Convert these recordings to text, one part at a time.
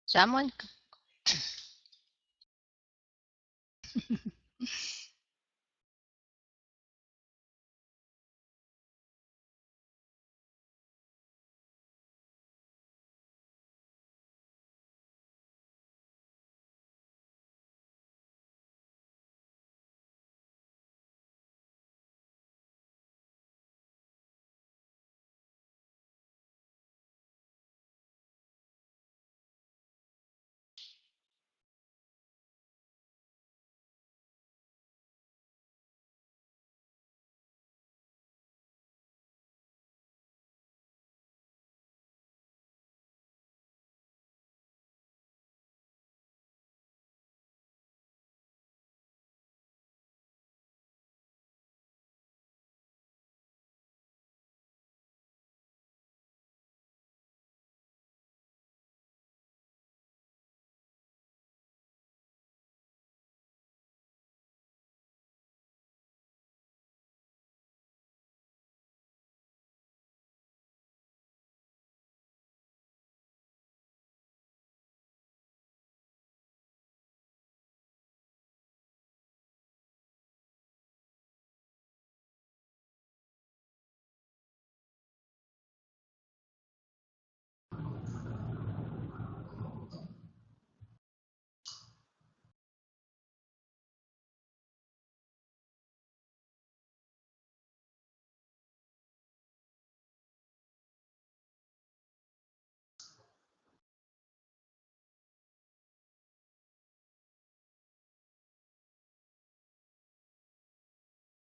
Já, Mônica?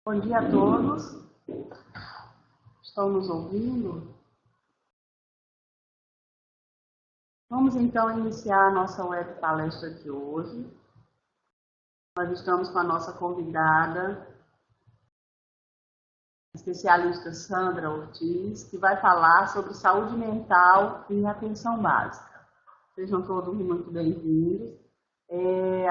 Bom dia a todos. Estão nos ouvindo? Vamos então iniciar a nossa web palestra de hoje. Nós estamos com a nossa convidada, especialista Sandra Ortiz, que vai falar sobre saúde mental e atenção básica. Sejam todos muito bem-vindos.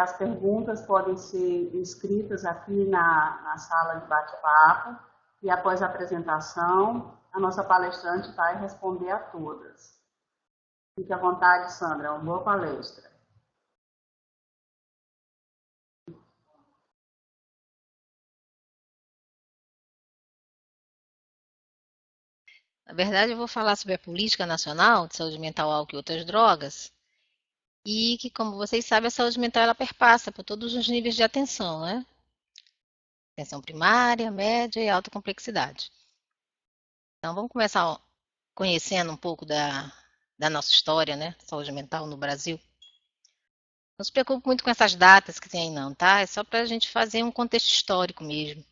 As perguntas podem ser inscritas aqui na sala de bate-papo e após a apresentação, a nossa palestrante vai responder a todas. Fique à vontade, Sandra. Uma boa palestra. Na verdade, eu vou falar sobre a Política Nacional de Saúde Mental, Álcool e Outras Drogas, e que, como vocês sabem, a saúde mental ela perpassa por todos os níveis de atenção, né? Atenção primária, média e alta complexidade. Então, vamos começar conhecendo um pouco da nossa história, né? Saúde mental no Brasil. Não se preocupe muito com essas datas que tem aí, não, tá? É só para a gente fazer um contexto histórico mesmo.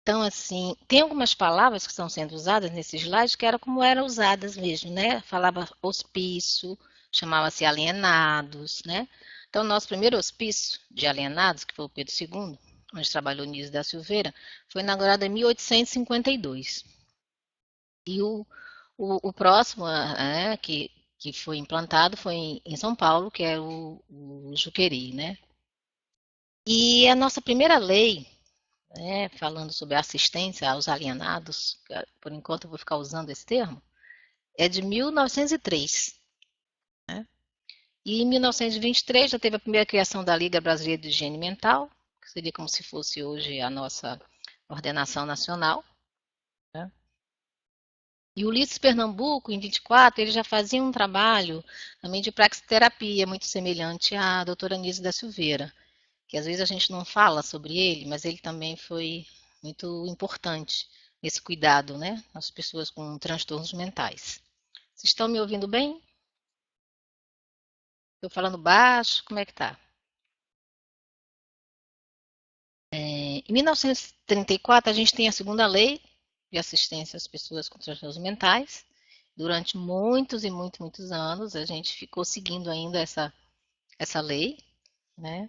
Então, assim, tem algumas palavras que estão sendo usadas nesse slide que era como eram usadas mesmo, né? Falava hospício, chamava-se alienados, né? Então, nosso primeiro hospício de alienados, que foi o Pedro II, onde trabalhou Nísio da Silveira, foi inaugurado em 1852. E o próximo que foi implantado foi em São Paulo, que é o Juqueri, né? E a nossa primeira lei, falando sobre assistência aos alienados, por enquanto eu vou ficar usando esse termo, é de 1903. Né? E em 1923 já teve a primeira criação da Liga Brasileira de Higiene Mental, que seria como se fosse hoje a nossa ordenação nacional. Né? E o Ulisses Pernambuco, em 24, ele já fazia um trabalho também de praxiterapia, muito semelhante à doutora Anísio da Silveira, que às vezes a gente não fala sobre ele, mas ele também foi muito importante nesse cuidado, né? As pessoas com transtornos mentais. Vocês estão me ouvindo bem? Estou falando baixo? Como é que tá? Em 1934, a gente tem a segunda lei de assistência às pessoas com transtornos mentais. Durante muitos e muitos anos, a gente ficou seguindo ainda essa lei, né?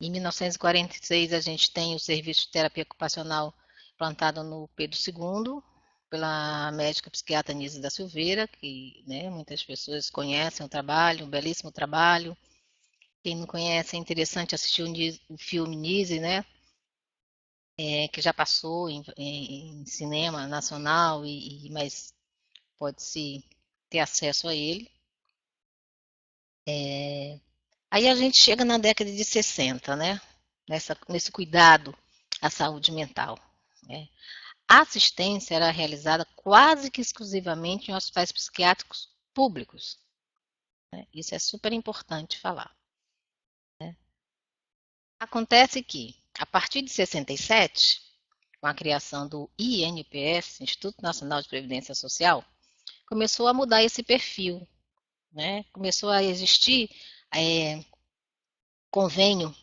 Em 1946, a gente tem o serviço de terapia ocupacional implantado no Pedro II, pela médica psiquiatra Nise da Silveira, que muitas pessoas conhecem o trabalho, um belíssimo trabalho. Quem não conhece, é interessante assistir o filme Nise, né? que já passou em cinema nacional, mas pode-se ter acesso a ele. Aí a gente chega na década de 60, né? Nesse cuidado à saúde mental. Né? A assistência era realizada quase que exclusivamente em hospitais psiquiátricos públicos. Né? Isso é super importante falar. Né? Acontece que, a partir de 67, com a criação do INPS, Instituto Nacional de Previdência Social, começou a mudar esse perfil. Né? Começou a existir convênio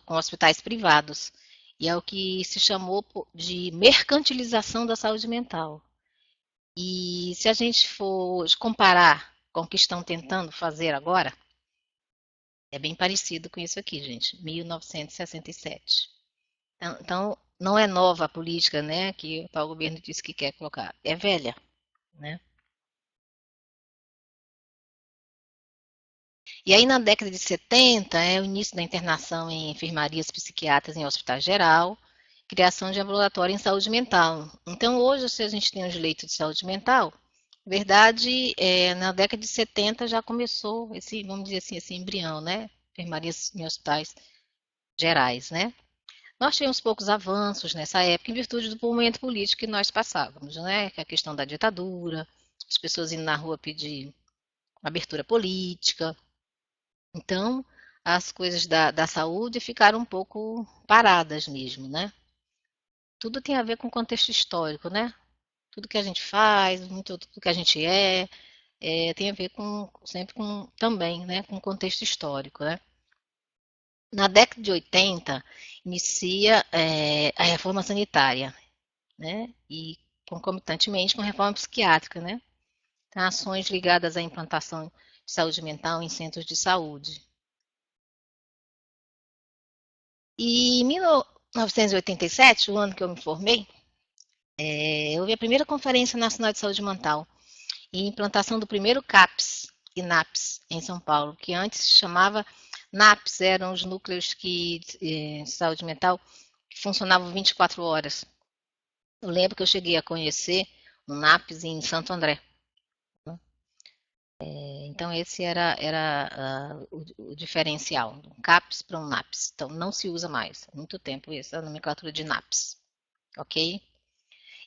com hospitais privados. E é o que se chamou de mercantilização da saúde mental. E se a gente for comparar com o que estão tentando fazer agora, é bem parecido com isso aqui, gente, 1967. Então não é nova a política, né, que o tal governo disse que quer colocar, é velha, né? E aí na década de 70 é o início da internação em enfermarias psiquiátricas em hospital geral, criação de ambulatório em saúde mental. Então hoje, se a gente tem os leitos de saúde mental, na verdade, na década de 70 já começou esse, vamos dizer assim, esse embrião, né? Enfermarias em hospitais gerais, né? Nós tivemos poucos avanços nessa época em virtude do momento político que nós passávamos, né? Que é a questão da ditadura, as pessoas indo na rua pedir abertura política. Então, as coisas da saúde ficaram um pouco paradas mesmo, né? Tudo tem a ver com o contexto histórico, né? Tudo que a gente faz, muito tudo que a gente tem a ver sempre com também, né, com o contexto histórico, né? Na década de 80 inicia a reforma sanitária, né? E concomitantemente com a reforma psiquiátrica, né? Então, ações ligadas à implantação de saúde mental em centros de saúde. E em 1987, o ano que eu me formei, houve a primeira Conferência Nacional de Saúde Mental e implantação do primeiro CAPS e NAPS em São Paulo, que antes se chamava NAPS, eram os núcleos de saúde mental que funcionavam 24 horas. Eu lembro que eu cheguei a conhecer um NAPS em Santo André. Então esse era o diferencial, um CAPS para um NAPS. Então não se usa mais, há muito tempo essa nomenclatura de NAPS, ok?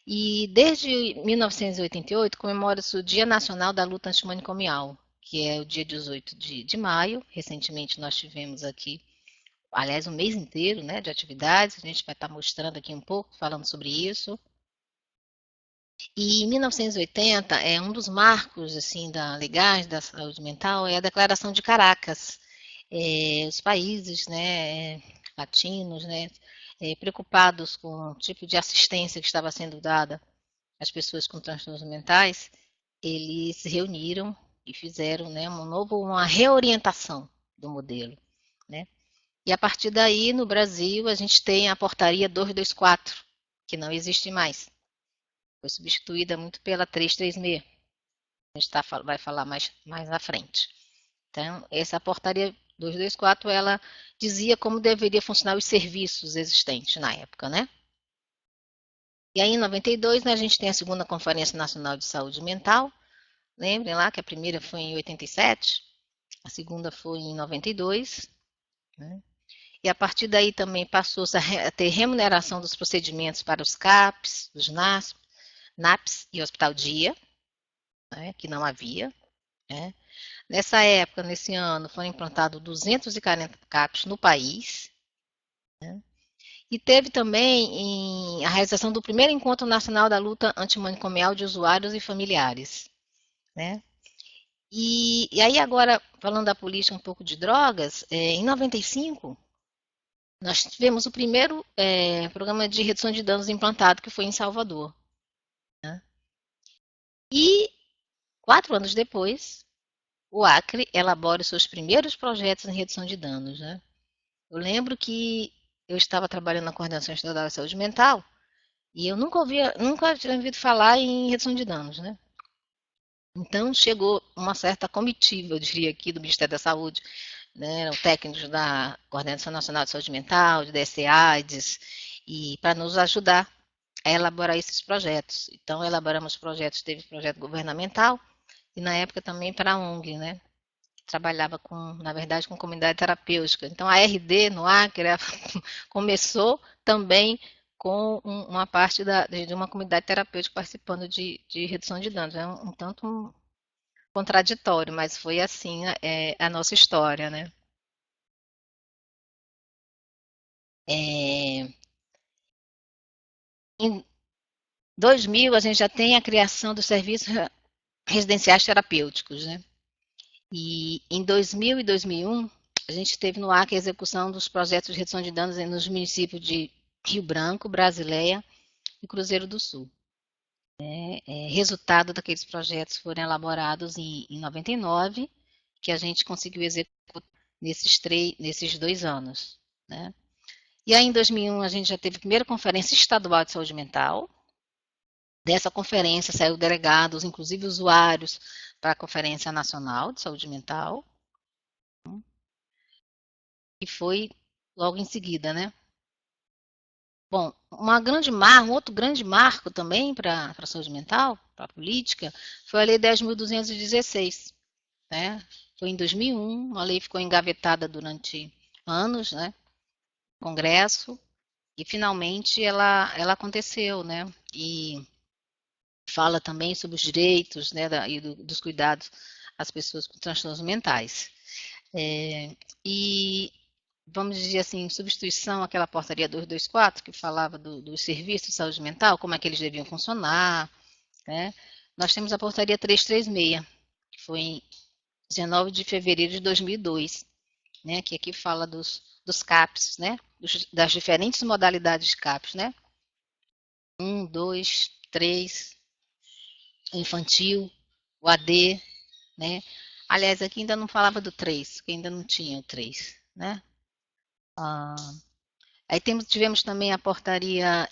E desde 1988 comemora-se o Dia Nacional da Luta Antimanicomial, que é o dia 18 de maio. Recentemente nós tivemos aqui, aliás, um mês inteiro, né, de atividades. A gente vai estar mostrando aqui um pouco, falando sobre isso. E em 1980, um dos marcos assim legais da saúde mental é a Declaração de Caracas. Os países, né, latinos, né, preocupados com o tipo de assistência que estava sendo dada às pessoas com transtornos mentais, eles se reuniram e fizeram, né, uma reorientação do modelo, né? E a partir daí, no Brasil, a gente tem a portaria 224, que não existe mais. Foi substituída muito pela 336. A gente vai falar mais à frente. Então, essa portaria 224, ela dizia como deveria funcionar os serviços existentes na época, né? E aí, em 92, né, a gente tem a segunda Conferência Nacional de Saúde Mental. Lembrem lá que a primeira foi em 87, a segunda foi em 92. Né? E a partir daí também passou-se a ter remuneração dos procedimentos para os CAPs, os NAPs e Hospital Dia, né, que não havia. Né? Nessa época, nesse ano, foram implantados 240 CAPs no país. Né? E teve também a realização do primeiro Encontro Nacional da Luta Antimanicomial de Usuários e Familiares. Né? E aí agora, falando da política um pouco de drogas, em 95, nós tivemos o primeiro programa de redução de danos implantado, que foi em Salvador. Né? E 4 anos depois, o Acre elabora os seus primeiros projetos em redução de danos. Né? Eu lembro que eu estava trabalhando na Coordenação Estadual de Saúde Mental e eu nunca tinha ouvido falar em redução de danos. Né? Então chegou uma certa comitiva, eu diria aqui, do Ministério da Saúde, né, técnicos da Coordenação Nacional de Saúde Mental, de DST-AIDS, e para nos ajudar a elaborar esses projetos. Então, elaboramos projetos, teve projeto governamental e na época também para a ONG, né? Trabalhava com, na verdade, com comunidade terapêutica. Então, a RD no Acre começou também com uma parte de uma comunidade terapêutica participando de redução de danos. É um tanto contraditório, mas foi assim a nossa história, né? É, em 2000, a gente já tem a criação dos serviços residenciais terapêuticos, né? E em 2000 e 2001, a gente teve no Acre a execução dos projetos de redução de danos nos municípios de Rio Branco, Brasileia e Cruzeiro do Sul. Resultado daqueles projetos foram elaborados em 99, que a gente conseguiu executar nesses 2 anos, né? E aí, em 2001, a gente já teve a primeira conferência estadual de saúde mental. Dessa conferência saiu delegados, inclusive usuários, para a Conferência Nacional de Saúde Mental, e foi logo em seguida, né? Bom, um outro grande marco também para a saúde mental, para a política, foi a Lei 10.216, né? Foi em 2001, a lei ficou engavetada durante anos, né? Congresso, e finalmente ela aconteceu, né? E fala também sobre os direitos, né, e dos cuidados às pessoas com transtornos mentais. E vamos dizer assim, substituição àquela portaria 224 que falava dos serviços de saúde mental, como é que eles deviam funcionar, né? Nós temos a portaria 336, que foi em 19 de fevereiro de 2002, né, que aqui fala dos CAPs, né, das diferentes modalidades de CAPs, né, 1, 2, 3, infantil, o AD, né, aliás, aqui ainda não falava do 3, que ainda não tinha o 3, né. Ah, aí tivemos também a portaria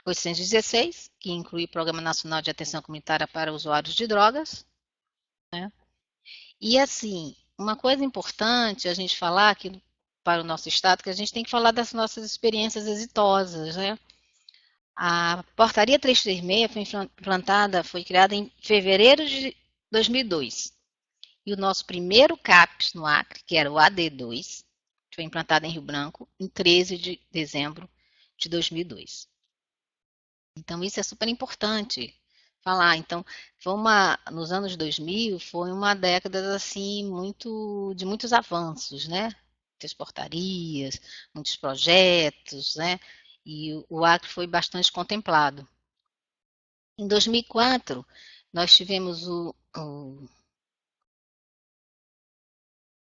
816, que inclui o Programa Nacional de Atenção Comunitária para Usuários de Drogas, né. E assim, uma coisa importante a gente falar aqui para o nosso estado, que a gente tem que falar das nossas experiências exitosas, né? A Portaria 336 foi implantada, foi criada em fevereiro de 2002. E o nosso primeiro CAPS no Acre, que era o AD2, foi implantado em Rio Branco em 13 de dezembro de 2002. Então, isso é super importante falar. Então, nos anos 2000, foi uma década assim de muitos avanços, né? Muitas portarias, muitos projetos, né? E o Acre foi bastante contemplado. Em 2004, nós tivemos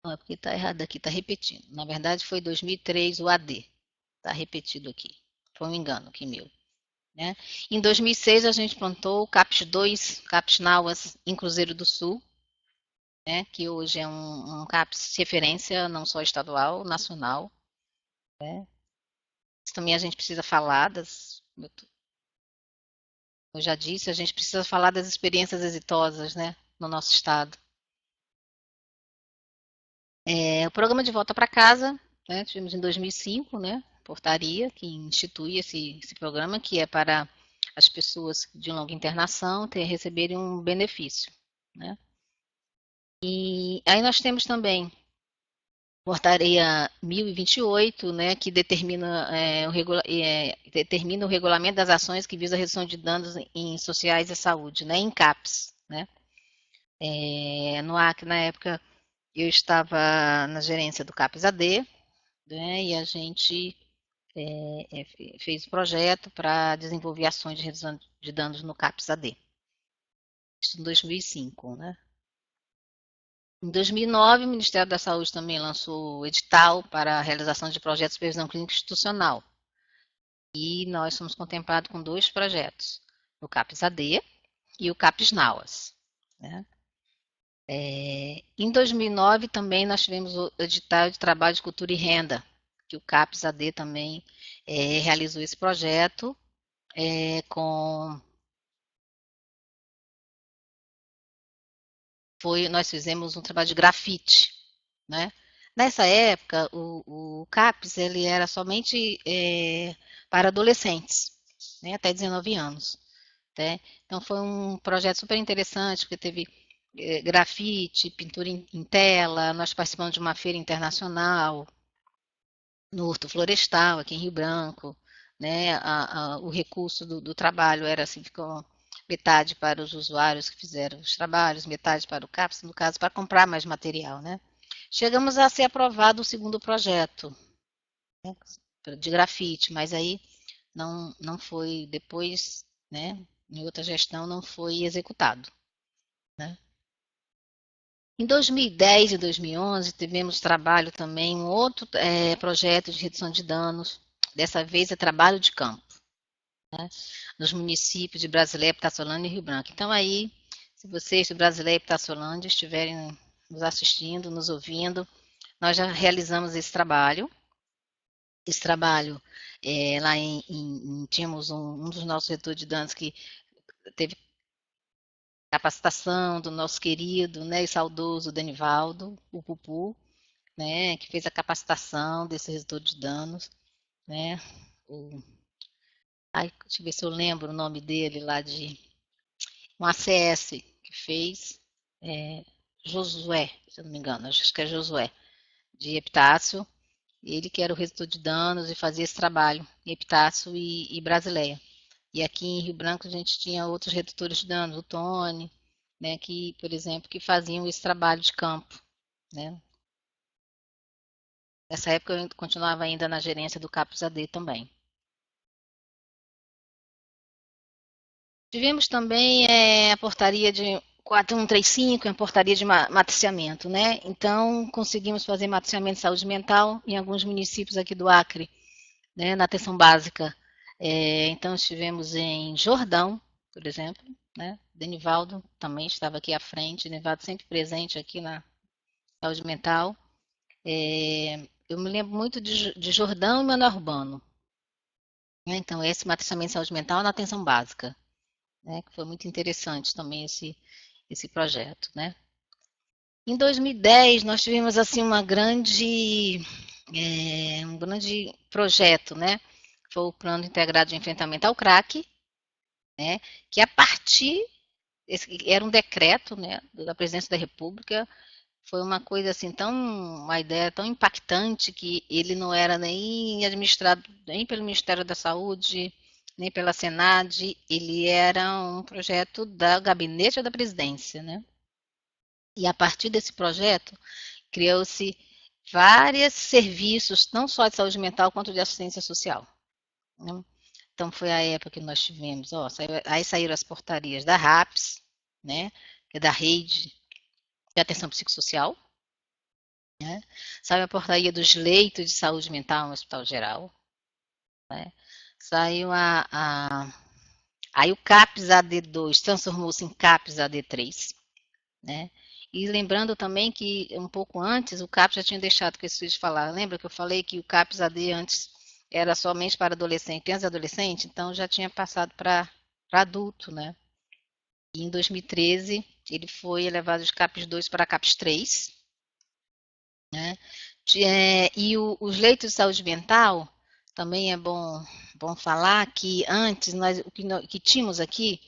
não, é porque está errado aqui, está repetindo. Na verdade, foi 2003 o AD. Está repetido aqui. Foi um engano aqui meu. Né? Em 2006, a gente plantou o CAPS 2, CAPS Nauas, em Cruzeiro do Sul, né? Que hoje é um CAPS referência não só estadual, nacional. Né? Isso também a gente precisa falar eu já disse, a gente precisa falar das experiências exitosas, né, no nosso estado. O programa de volta para casa, né, tivemos em 2005, né, portaria que institui esse programa, que é para as pessoas de longa internação receberem um benefício, né. E aí nós temos também portaria 1028, né, que determina o regulamento das ações que visam a redução de danos em sociais e saúde, né, em CAPS, né. No Acre, na época, eu estava na gerência do CAPS AD, né, e a gente fez o projeto para desenvolver ações de redução de danos no CAPS AD. Isso em 2005, né. Em 2009, o Ministério da Saúde também lançou o edital para a realização de projetos de supervisão clínica institucional. E nós somos contemplados com 2 projetos, o CAPS AD e o CAPS NAUAS. Né? Em 2009 também nós tivemos o edital de trabalho de cultura e renda, que o CAPS AD também realizou esse projeto nós fizemos um trabalho de grafite, né? Nessa época, o CAPS ele era somente para adolescentes, né, até 19 anos. Né? Então foi um projeto super interessante, porque teve grafite, pintura em tela, nós participamos de uma feira internacional no Horto Florestal, aqui em Rio Branco. Né? O recurso do trabalho era assim, ficou metade para os usuários que fizeram os trabalhos, metade para o CAPS, no caso, para comprar mais material. Né? Chegamos a ser aprovado o segundo projeto, né, de grafite, mas aí não foi depois, né, em outra gestão não foi executado. Né? Em 2010 e 2011 tivemos trabalho também, um outro projeto de redução de danos, dessa vez é trabalho de campo, né, nos municípios de Brasileia, Pitaçolândia e Rio Branco. Então aí, se vocês de Brasileia e Pitaçolândia estiverem nos assistindo, nos ouvindo, nós já realizamos esse trabalho. Esse trabalho, lá tínhamos um dos nossos retores de danos que teve capacitação do nosso querido, né, e saudoso Denivaldo, o Pupu, né, que fez a capacitação desse redutor de danos, né, o, ai, deixa eu ver se eu lembro o nome dele lá de um ACS que fez, é, Josué, se eu não me engano, acho que é Josué, de Epitácio, ele que era o redutor de danos e fazia esse trabalho em Epitácio e Brasileia. E aqui em Rio Branco a gente tinha outros redutores de danos, o Tony, né, que, por exemplo, que faziam esse trabalho de campo. Né? Nessa época eu continuava ainda na gerência do CAPS AD também. Tivemos também a portaria de 4135, a portaria de matriciamento, né? Então conseguimos fazer matriciamento de saúde mental em alguns municípios aqui do Acre, né, na atenção básica. Então estivemos em Jordão, por exemplo, né? Denivaldo também estava aqui à frente, Denivaldo sempre presente aqui na saúde mental. Eu me lembro muito de Jordão e Manoel Urbano. Né? Então, esse matriciamento de saúde mental na atenção básica, né? Que foi muito interessante também esse projeto. Né? Em 2010, nós tivemos assim um grande projeto, né? Foi o Plano Integrado de Enfrentamento ao Crack, né? Que a partir, era um decreto, né, da Presidência da República, foi uma coisa assim uma ideia tão impactante que ele não era nem administrado nem pelo Ministério da Saúde, nem pela Senad, ele era um projeto do Gabinete da Presidência, né? E a partir desse projeto criou-se vários serviços, não só de saúde mental quanto de assistência social. Né? Então foi a época que nós tivemos, aí saíram as portarias da RAPS, né, que é da Rede de Atenção Psicossocial, né, saiu a portaria dos leitos de saúde mental no Hospital Geral, né, saiu aí o CAPS AD2 transformou-se em CAPS AD3, né, e lembrando também que um pouco antes o CAPS já tinha deixado que eu esqueci de falar, lembra que eu falei que o CAPS AD antes era somente para adolescente, criança e adolescente, então já tinha passado para adulto, né? E em 2013 ele foi elevado de CAPS 2 para CAPS 3, né? E os leitos de saúde mental, também é bom falar que antes o que tínhamos aqui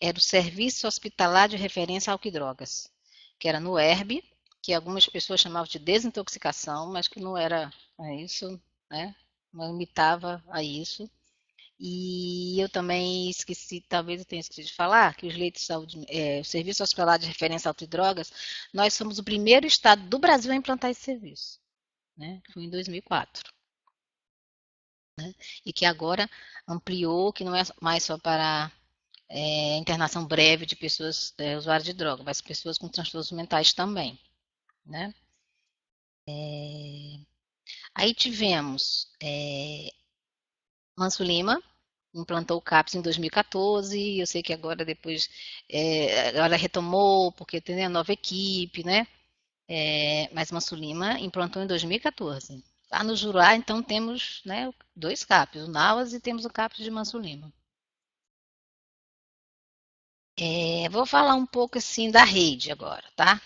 era o Serviço Hospitalar de Referência a Álcool e Drogas, que era no ERB, que algumas pessoas chamavam de desintoxicação, mas que não era isso, né? Não limitava a isso. E eu também esqueci, talvez eu tenha esquecido de falar, que os leitos de saúde, o Serviço Hospitalar de Referência a Álcool e Drogas, nós somos o primeiro estado do Brasil a implantar esse serviço, né? Foi em 2004. Né? E que agora ampliou, que não é mais só para internação breve de pessoas usuárias de droga, mas pessoas com transtornos mentais também. Né? Aí tivemos Manso Lima, implantou o CAPS em 2014, eu sei que agora depois ela retomou, porque tem a nova equipe, né? Mas Manso Lima implantou em 2014. Lá no Jurá, então, temos, né, dois CAPs, o Nauas e temos o CAPS de Manso Lima. Vou falar um pouco assim da rede agora, tá?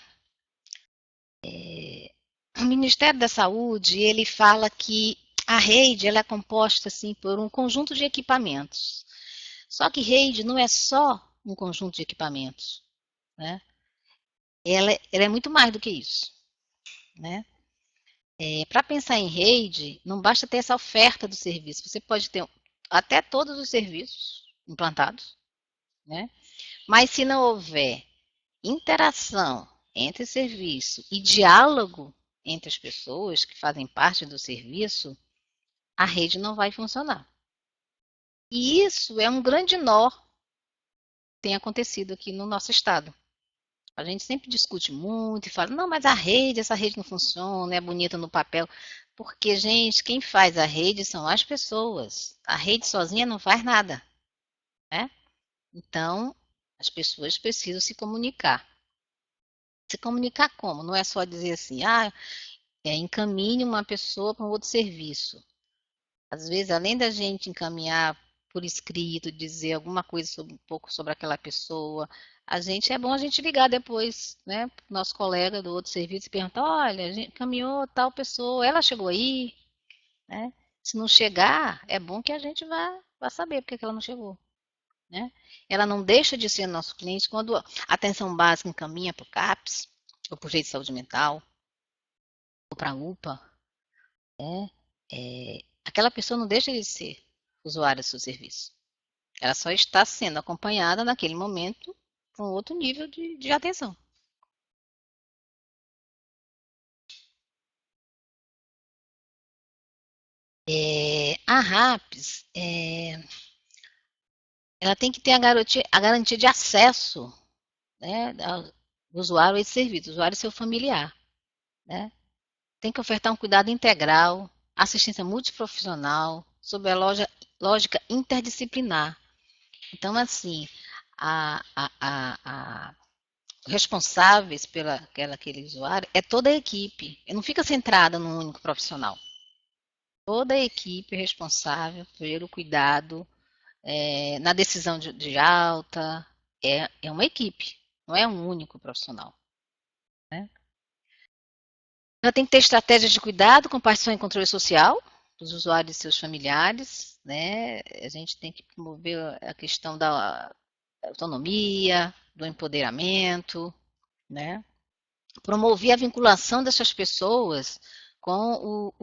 o Ministério da Saúde, ele fala que a rede ela é composta assim por um conjunto de equipamentos. Só que rede não é só um conjunto de equipamentos, né? Ela é muito mais do que isso, né? Para pensar em rede, não basta ter essa oferta do serviço. Você pode ter até todos os serviços implantados, né? Mas se não houver interação entre serviço e diálogo entre as pessoas que fazem parte do serviço, a rede não vai funcionar. E isso é um grande nó que tem acontecido aqui no nosso estado. A gente sempre discute muito e fala, não, mas essa rede não funciona, é bonita no papel. Porque, gente, quem faz a rede são as pessoas. A rede sozinha não faz nada, né? Então, as pessoas precisam se comunicar. Se comunicar como? Não é só dizer assim, encaminhe uma pessoa para um outro serviço. Às vezes, além da gente encaminhar por escrito, dizer alguma coisa um pouco sobre aquela pessoa, é bom a gente ligar depois, né, para o nosso colega do outro serviço e perguntar, olha, a gente encaminhou tal pessoa, ela chegou aí, né? Se não chegar, é bom que a gente vá saber porque que ela não chegou, né? Ela não deixa de ser nosso cliente quando a atenção básica encaminha para o CAPS, ou para o jeito de saúde mental, ou para a UPA, né? Aquela pessoa não deixa de ser usuária do seu serviço. Ela só está sendo acompanhada naquele momento com outro nível de atenção. A RAPS, ela tem que ter a garantia de acesso, né, do usuário a esse serviço, do usuário e seu familiar, né? Tem que ofertar um cuidado integral, assistência multiprofissional, sob a lógica interdisciplinar. Então, assim, a responsáveis aquele usuário é toda a equipe. Não fica centrada num único profissional. Toda a equipe é responsável pelo cuidado na decisão de alta. É uma equipe, não é um único profissional, né? Ela tem que ter estratégias de cuidado, compartilhação e controle social dos usuários e seus familiares, né? A gente tem que promover a questão da autonomia, do empoderamento, né? Promover a vinculação dessas pessoas com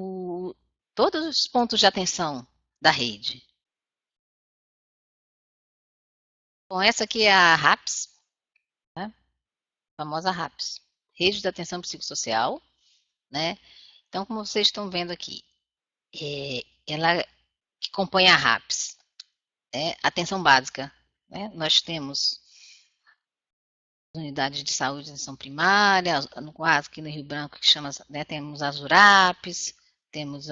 todos os pontos de atenção da rede. Bom, essa aqui é a RAPS, né? A famosa RAPS, Rede de Atenção Psicossocial, né? Então, como vocês estão vendo aqui, ela que compõe a RAPS, atenção básica, né? Nós temos unidades de saúde de atenção primária, no caso aqui no Rio Branco, que chama, né, temos as URAPs, temos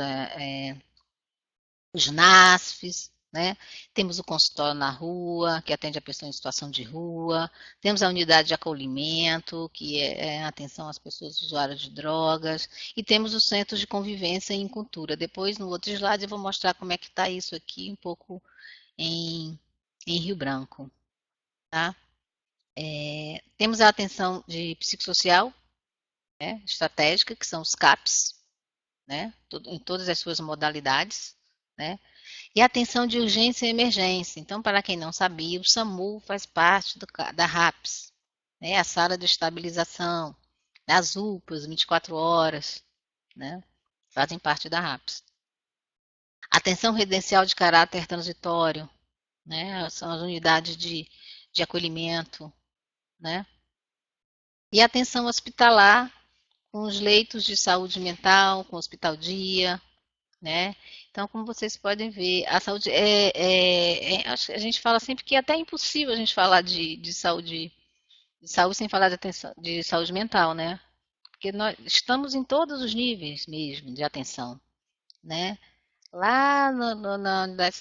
os NASFs, né? Temos o consultório na rua, que atende a pessoa em situação de rua, temos a unidade de acolhimento, que é atenção às pessoas usuárias de drogas, e temos os centros de convivência e cultura. Depois, no outro slide, eu vou mostrar como é que está isso aqui, um pouco em Rio Branco, tá? Temos a atenção de psicossocial, né, estratégica, que são os CAPs, né, em todas as suas modalidades, né, e a atenção de urgência e emergência. Então, para quem não sabia, o SAMU faz parte da RAPS, né, a sala de estabilização, as UPAs, 24 horas, né, fazem parte da RAPS. Atenção residencial de caráter transitório, né, são as unidades de acolhimento, né, e atenção hospitalar, com os leitos de saúde mental, com o hospital dia, né? Então, como vocês podem ver, a saúde a gente fala sempre que é até impossível a gente falar de saúde sem falar de atenção, de saúde mental, né? Porque nós estamos em todos os níveis mesmo de atenção, né? Lá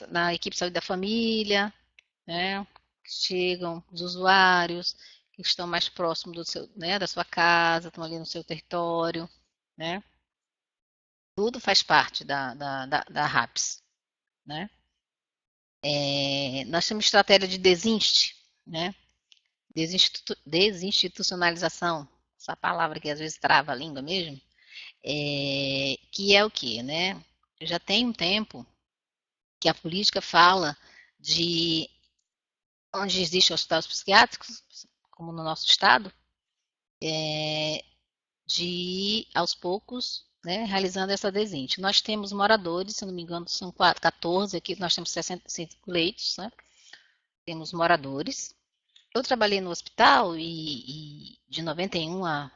na equipe de saúde da família, né? Chegam os usuários que estão mais próximos né, da sua casa, estão ali no seu território, né? Tudo faz parte da RAPS, né? Nós temos estratégia de né? Desinstitucionalização, essa palavra que às vezes trava a língua mesmo, que é o quê, né? Já tem um tempo que a política fala de onde existem hospitais psiquiátricos, como no nosso estado, de ir aos poucos, né, realizando essa desinte. Nós temos moradores, se não me engano, são 14, aqui nós temos 65 leitos, né? Temos moradores. Eu trabalhei no hospital e de 91 a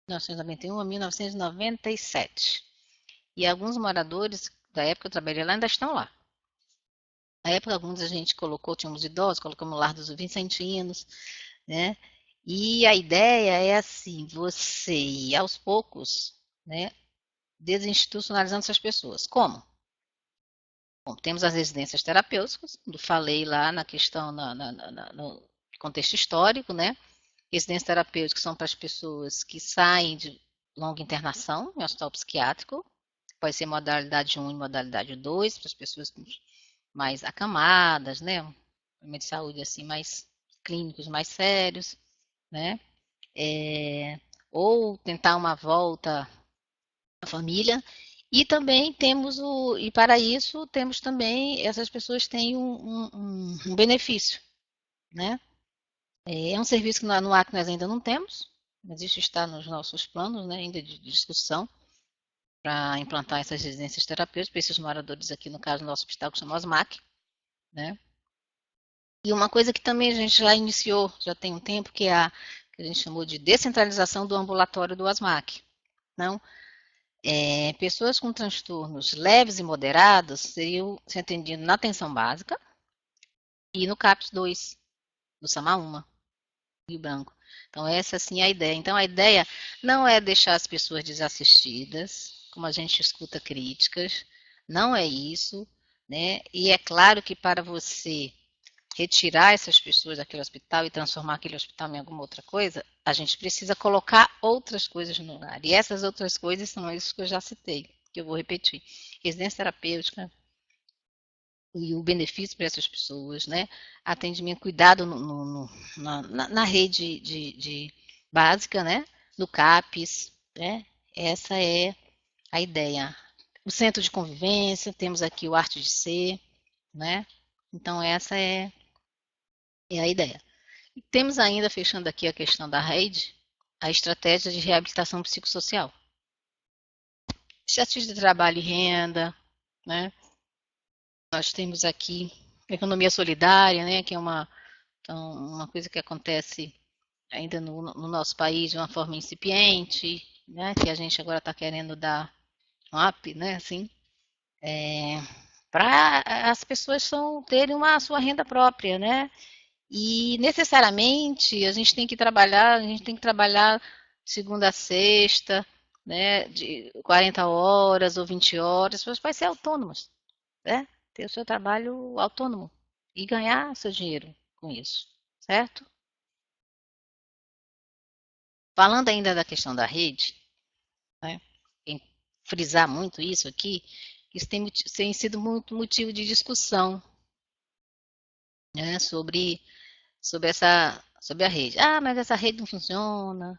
1991 a 1997. E alguns moradores da época que eu trabalhei lá ainda estão lá. Na época, alguns a gente colocou, tínhamos idosos, colocamos o lar dos vicentinos, né? E a ideia é assim, você ir aos poucos, né, desinstitucionalizando essas pessoas. Como? Bom, temos as residências terapêuticas, como falei lá na questão, no contexto histórico, né? Residências terapêuticas são para as pessoas que saem de longa internação em hospital psiquiátrico, pode ser modalidade 1 e modalidade 2, para as pessoas mais acamadas, né? Problemas de saúde assim, mais clínicos, mais sérios, né? Ou tentar uma volta à família. E também temos e para isso temos também, essas pessoas têm um benefício, né? É um serviço que no Acre nós ainda não temos, mas isso está nos nossos planos, né, ainda de discussão, para implantar essas residências terapêuticas para esses moradores aqui, no caso, do nosso hospital, que chama OSMAC, né? E uma coisa que também a gente já iniciou, já tem um tempo, que é que a gente chamou de descentralização do ambulatório do ASMAC. Não? Pessoas com transtornos leves e moderados seriam se atendidas na atenção básica e no CAPS 2, do SAMA-UMA, Rio Branco. Então, essa sim é a ideia. Então, a ideia não é deixar as pessoas desassistidas, como a gente escuta críticas, não é isso, né? E é claro que para você retirar essas pessoas daquele hospital e transformar aquele hospital em alguma outra coisa, a gente precisa colocar outras coisas no lugar. E essas outras coisas são isso que eu já citei, que eu vou repetir. Residência terapêutica e o benefício para essas pessoas, né? Atendimento, cuidado na rede de básica, né? No CAPES, né? Essa é a ideia. O centro de convivência, temos aqui o Arte de Ser, né? Então, essa é a ideia. E temos ainda, fechando aqui a questão da rede, a estratégia de reabilitação psicossocial. Estatística de trabalho e renda, né? Nós temos aqui a economia solidária, né? Que é uma coisa que acontece ainda no nosso país de uma forma incipiente, né? Que a gente agora está querendo dar um up, né? Assim, para as pessoas terem a sua renda própria, né? E necessariamente a gente tem que trabalhar segunda a sexta, né, de 40 horas ou 20 horas, as pessoas podem ser autônomas, né? Ter o seu trabalho autônomo e ganhar seu dinheiro com isso, certo? Falando ainda da questão da rede, né, em frisar muito isso aqui, isso tem sido muito motivo de discussão, né, sobre a rede. Ah, mas essa rede não funciona.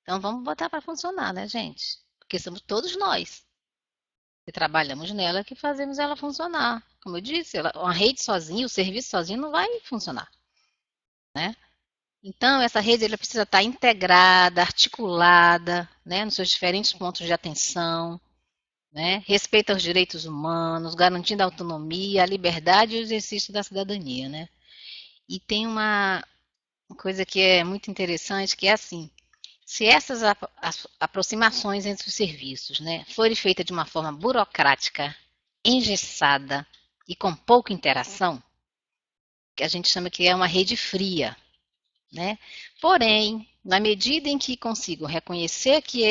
Então vamos botar para funcionar, né, gente? Porque somos todos nós que trabalhamos nela que fazemos ela funcionar. Como eu disse, uma rede sozinha, o serviço sozinho não vai funcionar, né? Então essa rede ela precisa estar integrada, articulada, né, nos seus diferentes pontos de atenção, né? Respeito aos direitos humanos, garantindo a autonomia, a liberdade e o exercício da cidadania, né? E tem uma coisa que é muito interessante, que é assim, se essas aproximações entre os serviços, né, forem feitas de uma forma burocrática, engessada e com pouca interação, que a gente chama que é uma rede fria, né? Porém, na medida em que consigo reconhecer que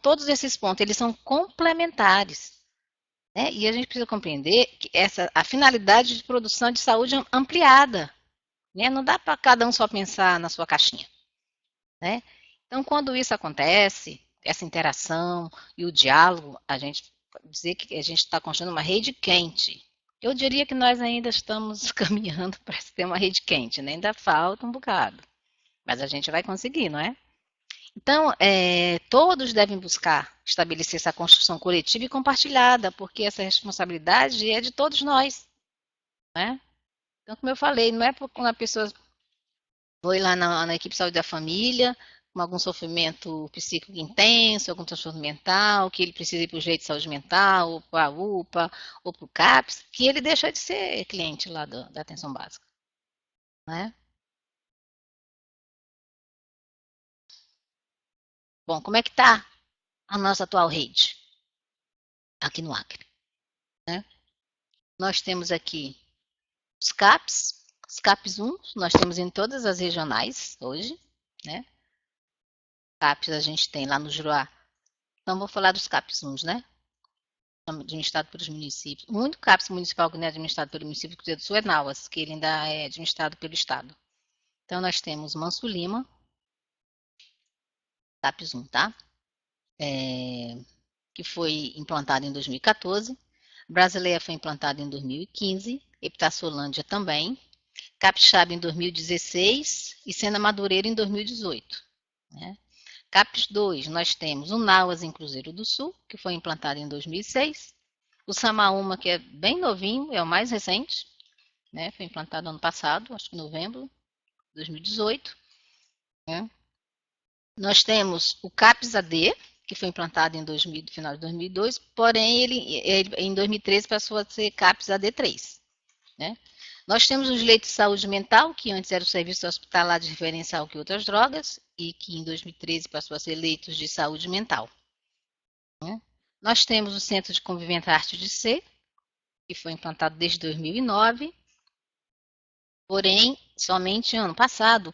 todos esses pontos, eles são complementares, né? E a gente precisa compreender que a finalidade de produção de saúde ampliada, né? Não dá para cada um só pensar na sua caixinha, né? Então, quando isso acontece, essa interação e o diálogo, a gente pode dizer que a gente está construindo uma rede quente. Eu diria que nós ainda estamos caminhando para ter uma rede quente, né? Ainda falta um bocado, mas a gente vai conseguir, não é? Então, todos devem buscar estabelecer essa construção coletiva e compartilhada, porque essa responsabilidade é de todos nós, né? Então, como eu falei, não é porque uma pessoa foi lá na equipe de saúde da família, com algum sofrimento psíquico intenso, algum transtorno mental, que ele precisa ir para o jeito de saúde mental, ou para a UPA, ou para o CAPS, que ele deixa de ser cliente lá da atenção básica, né? Bom, como é que está a nossa atual rede aqui no Acre, né? Nós temos aqui os CAPs 1, nós temos em todas as regionais hoje, né? CAPs a gente tem lá no Juruá. Então, vou falar dos CAPs 1, né? Administrado pelos municípios. O único CAPS municipal que não é administrado pelo município do Cruzeiro do Sul é Nauas, que ele ainda é administrado pelo Estado. Então, nós temos Manso Lima, CAPS 1, tá? Que foi implantado em 2014. Brasileia foi implantado em 2015. Epitaçolândia também. Capixaba em 2016 e Sena Madureira em 2018. Né? CAPS 2, nós temos o Nauas em Cruzeiro do Sul, que foi implantado em 2006. O Samaúma, que é bem novinho, é o mais recente, né? Foi implantado ano passado, acho que em novembro de 2018. Né? Nós temos o CAPS AD, que foi implantado em 2000, no final de 2002, porém ele em 2013 passou a ser CAPS AD3. Né? Nós temos os leitos de saúde mental, que antes era o serviço hospitalar de referência ao que outras drogas, e que em 2013 passou a ser leitos de saúde mental. Né? Nós temos o Centro de Convivência Arte de Ser, que foi implantado desde 2009, porém, somente ano passado,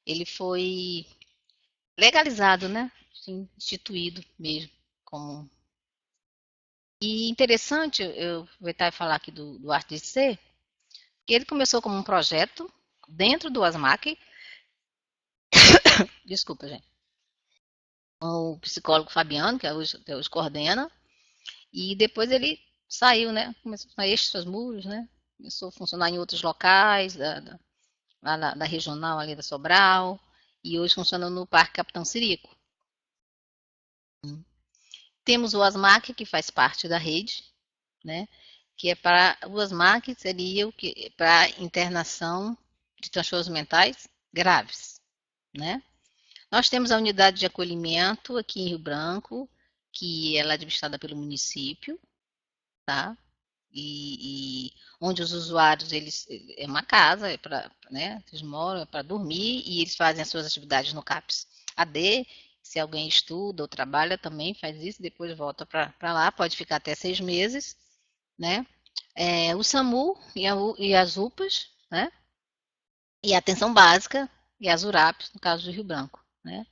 ele foi legalizado, né? Instituído mesmo. Como... E interessante, eu vou tentar falar aqui do Arte de Ser, que ele começou como um projeto dentro do ASMAC, desculpa, gente, o psicólogo Fabiano, que até hoje coordena, e depois ele saiu, né? Começou a extras muros, né? Começou a funcionar em outros locais, da regional ali da Sobral, e hoje funciona no Parque Capitão Cirico. Temos o ASMAC, que faz parte da rede, né? Que é para o ASMAC seria o que para internação de transtornos mentais graves, né? Nós temos a unidade de acolhimento aqui em Rio Branco, que ela é administrada pelo município, tá? E onde os usuários, eles é uma casa, é para, né, eles moram é para dormir e eles fazem as suas atividades no CAPS AD. Se alguém estuda ou trabalha também faz isso, depois volta para lá, pode ficar até 6 meses, né? O SAMU e as UPAs, né? E a atenção básica e as URAPs, no caso do Rio Branco, né?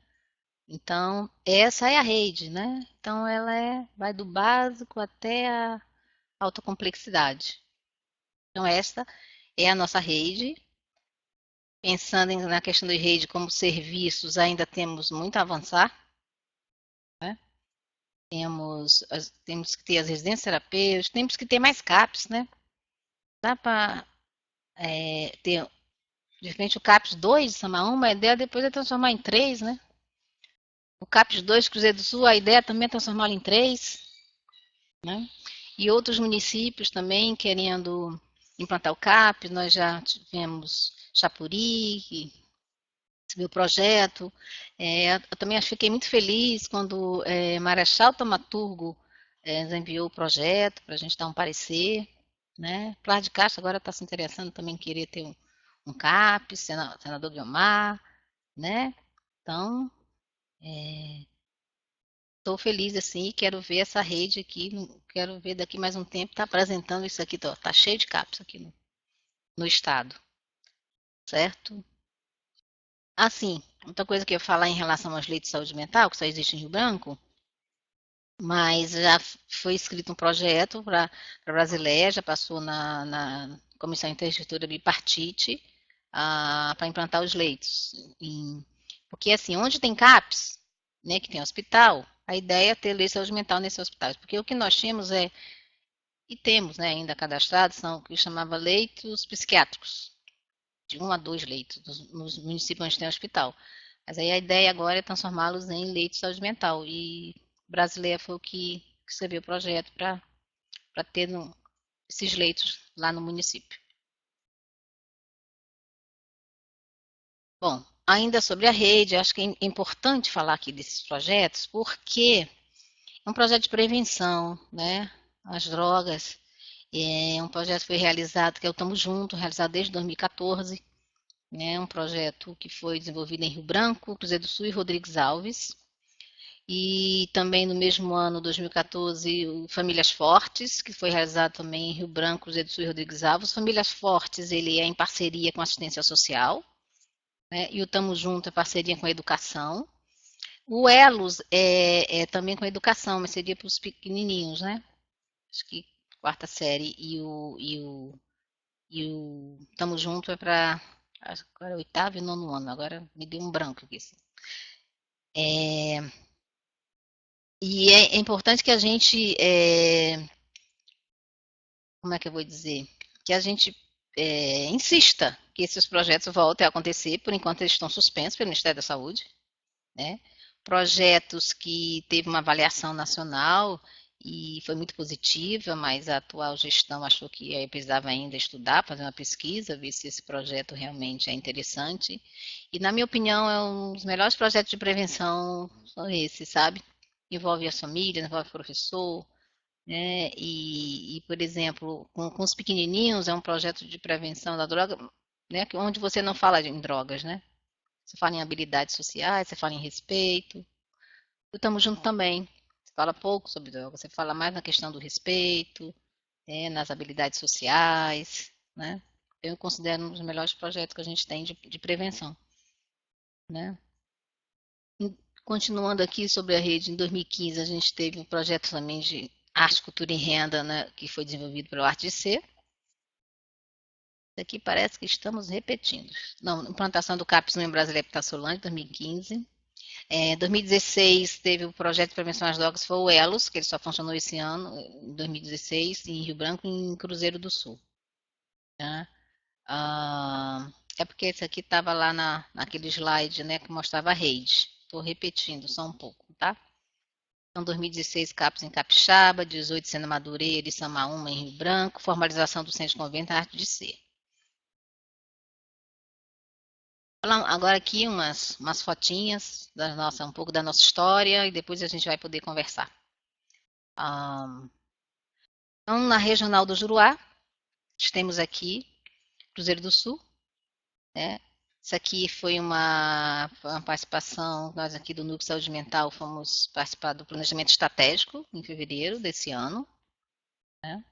Então, essa é a rede, né? Então, vai do básico até a alta complexidade. Então, esta é a nossa rede. Pensando na questão da rede como serviços, ainda temos muito a avançar. Né? Temos que ter as residências terapêuticas, temos que ter mais CAPs, né? Dá para ter, de repente, o CAPS 2 de Samaúma, a ideia depois é transformar em 3, né? O CAPS 2 Cruzeiro do Sul, a ideia também é transformá-lo em 3, né? E outros municípios também querendo implantar o CAP, nós já tivemos Chapuri, que subiu o projeto. Eu também fiquei muito feliz quando Marechal Tamaturgo enviou o projeto para a gente dar um parecer. Né? Plá de Castro agora está se interessando também querer ter um CAP, senador Guiomar, né? Então, estou feliz assim e quero ver essa rede aqui, quero ver daqui mais um tempo, tá apresentando isso aqui, tá cheio de CAPs aqui no estado, certo? Assim, outra coisa que eu ia falar em relação aos leitos de saúde mental, que só existe em Rio Branco, mas já foi escrito um projeto para a Brasileia, já passou na Comissão Intergestora Bipartite para implantar os leitos. Porque assim, onde tem CAPS, né, que tem hospital, a ideia é ter leito de saúde mental nesses hospitais, porque o que nós tínhamos e temos, né, ainda cadastrados, são o que chamava leitos psiquiátricos, de 1 a 2 leitos, nos municípios onde tem hospital. Mas aí a ideia agora é transformá-los em leite de saúde mental. E Brasileia foi o que escreveu o projeto para ter esses leitos lá no município. Bom, ainda sobre a rede, acho que é importante falar aqui desses projetos, porque é um projeto de prevenção, né? As drogas. É um projeto que foi realizado, que é o Tamo Junto, realizado desde 2014. É um projeto que foi desenvolvido em Rio Branco, Cruzeiro do Sul e Rodrigues Alves. E também no mesmo ano, 2014, o Famílias Fortes, que foi realizado também em Rio Branco, Cruzeiro do Sul e Rodrigues Alves. Famílias Fortes, ele é em parceria com a assistência social, né? E o Tamo Junto é parceria com a educação. O Elos é também com a educação, mas seria para os pequenininhos, né? Acho que quarta série e o Tamo Junto é para agora oitavo e nono ano. Agora me deu um branco aqui. E é importante que a gente, como é que eu vou dizer? Que a gente insista que esses projetos voltem a acontecer, por enquanto eles estão suspensos pelo Ministério da Saúde, né? Projetos que teve uma avaliação nacional e foi muito positiva, mas a atual gestão achou que precisava ainda estudar, fazer uma pesquisa, ver se esse projeto realmente é interessante. E, na minha opinião, é um dos melhores projetos de prevenção são esses, sabe? Envolve as famílias, envolve o professor, né? Por exemplo, com os pequenininhos é um projeto de prevenção da droga, né? Onde você não fala em drogas, né? Você fala em habilidades sociais, você fala em respeito. Eu estamos junto também. Você fala pouco sobre droga, você fala mais na questão do respeito, né, nas habilidades sociais, né? Eu considero um dos melhores projetos que a gente tem de prevenção, né? Continuando aqui sobre a rede, em 2015 a gente teve um projeto também de arte, cultura e renda, né, que foi desenvolvido pelo Arte de Ser. Isso aqui parece que estamos repetindo. Não, implantação do CAPS no Brasileiro Epitaçolândia, 2015. Em 2016 teve o projeto de prevenção às drogas, foi o ELOS, que ele só funcionou esse ano, em 2016, em Rio Branco e em Cruzeiro do Sul. Tá? É porque esse aqui estava lá naquele slide, né, que mostrava a rede. Estou repetindo só um pouco, tá? Então, 2016, CAPS em Capixaba, 18, Sena Madureira e Samaúma em Rio Branco, formalização do Centro de Convento Arte de Ser. Falar agora aqui umas fotinhas um pouco da nossa história e depois a gente vai poder conversar. Então, na Regional do Juruá, temos aqui Cruzeiro do Sul, né? Isso aqui foi uma participação, nós aqui do Núcleo de Saúde Mental fomos participar do planejamento estratégico em fevereiro desse ano. Né?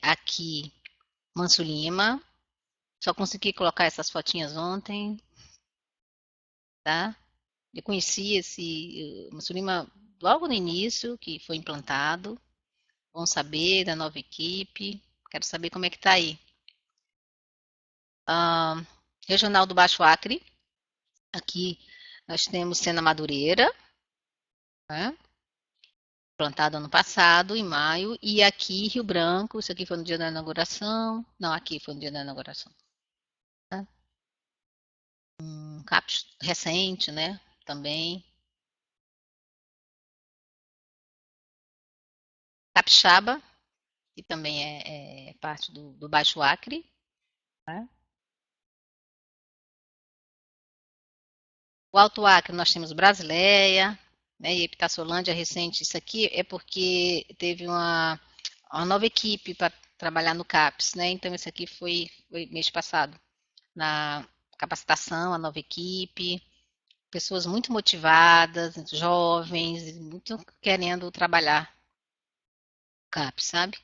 Aqui, Manso Lima, só consegui colocar essas fotinhas ontem, tá? Eu conheci esse Manso Lima logo no início, que foi implantado. Bom saber da nova equipe. Quero saber como é que está aí. Regional do Baixo Acre. Aqui nós temos Sena Madureira, né? Plantado ano passado, em maio. E aqui Rio Branco. Isso aqui foi no dia da inauguração. Não, aqui foi no dia da inauguração. Tá? CAPS recente, né? Também. Capixaba, que também é parte do Baixo Acre. Né? O Alto Acre nós temos Brasileia, né, e Epitaçolândia recente. Isso aqui é porque teve uma nova equipe para trabalhar no CAPS, né? Então isso aqui foi mês passado, na capacitação, a nova equipe, pessoas muito motivadas, jovens, muito querendo trabalhar no CAPS, sabe?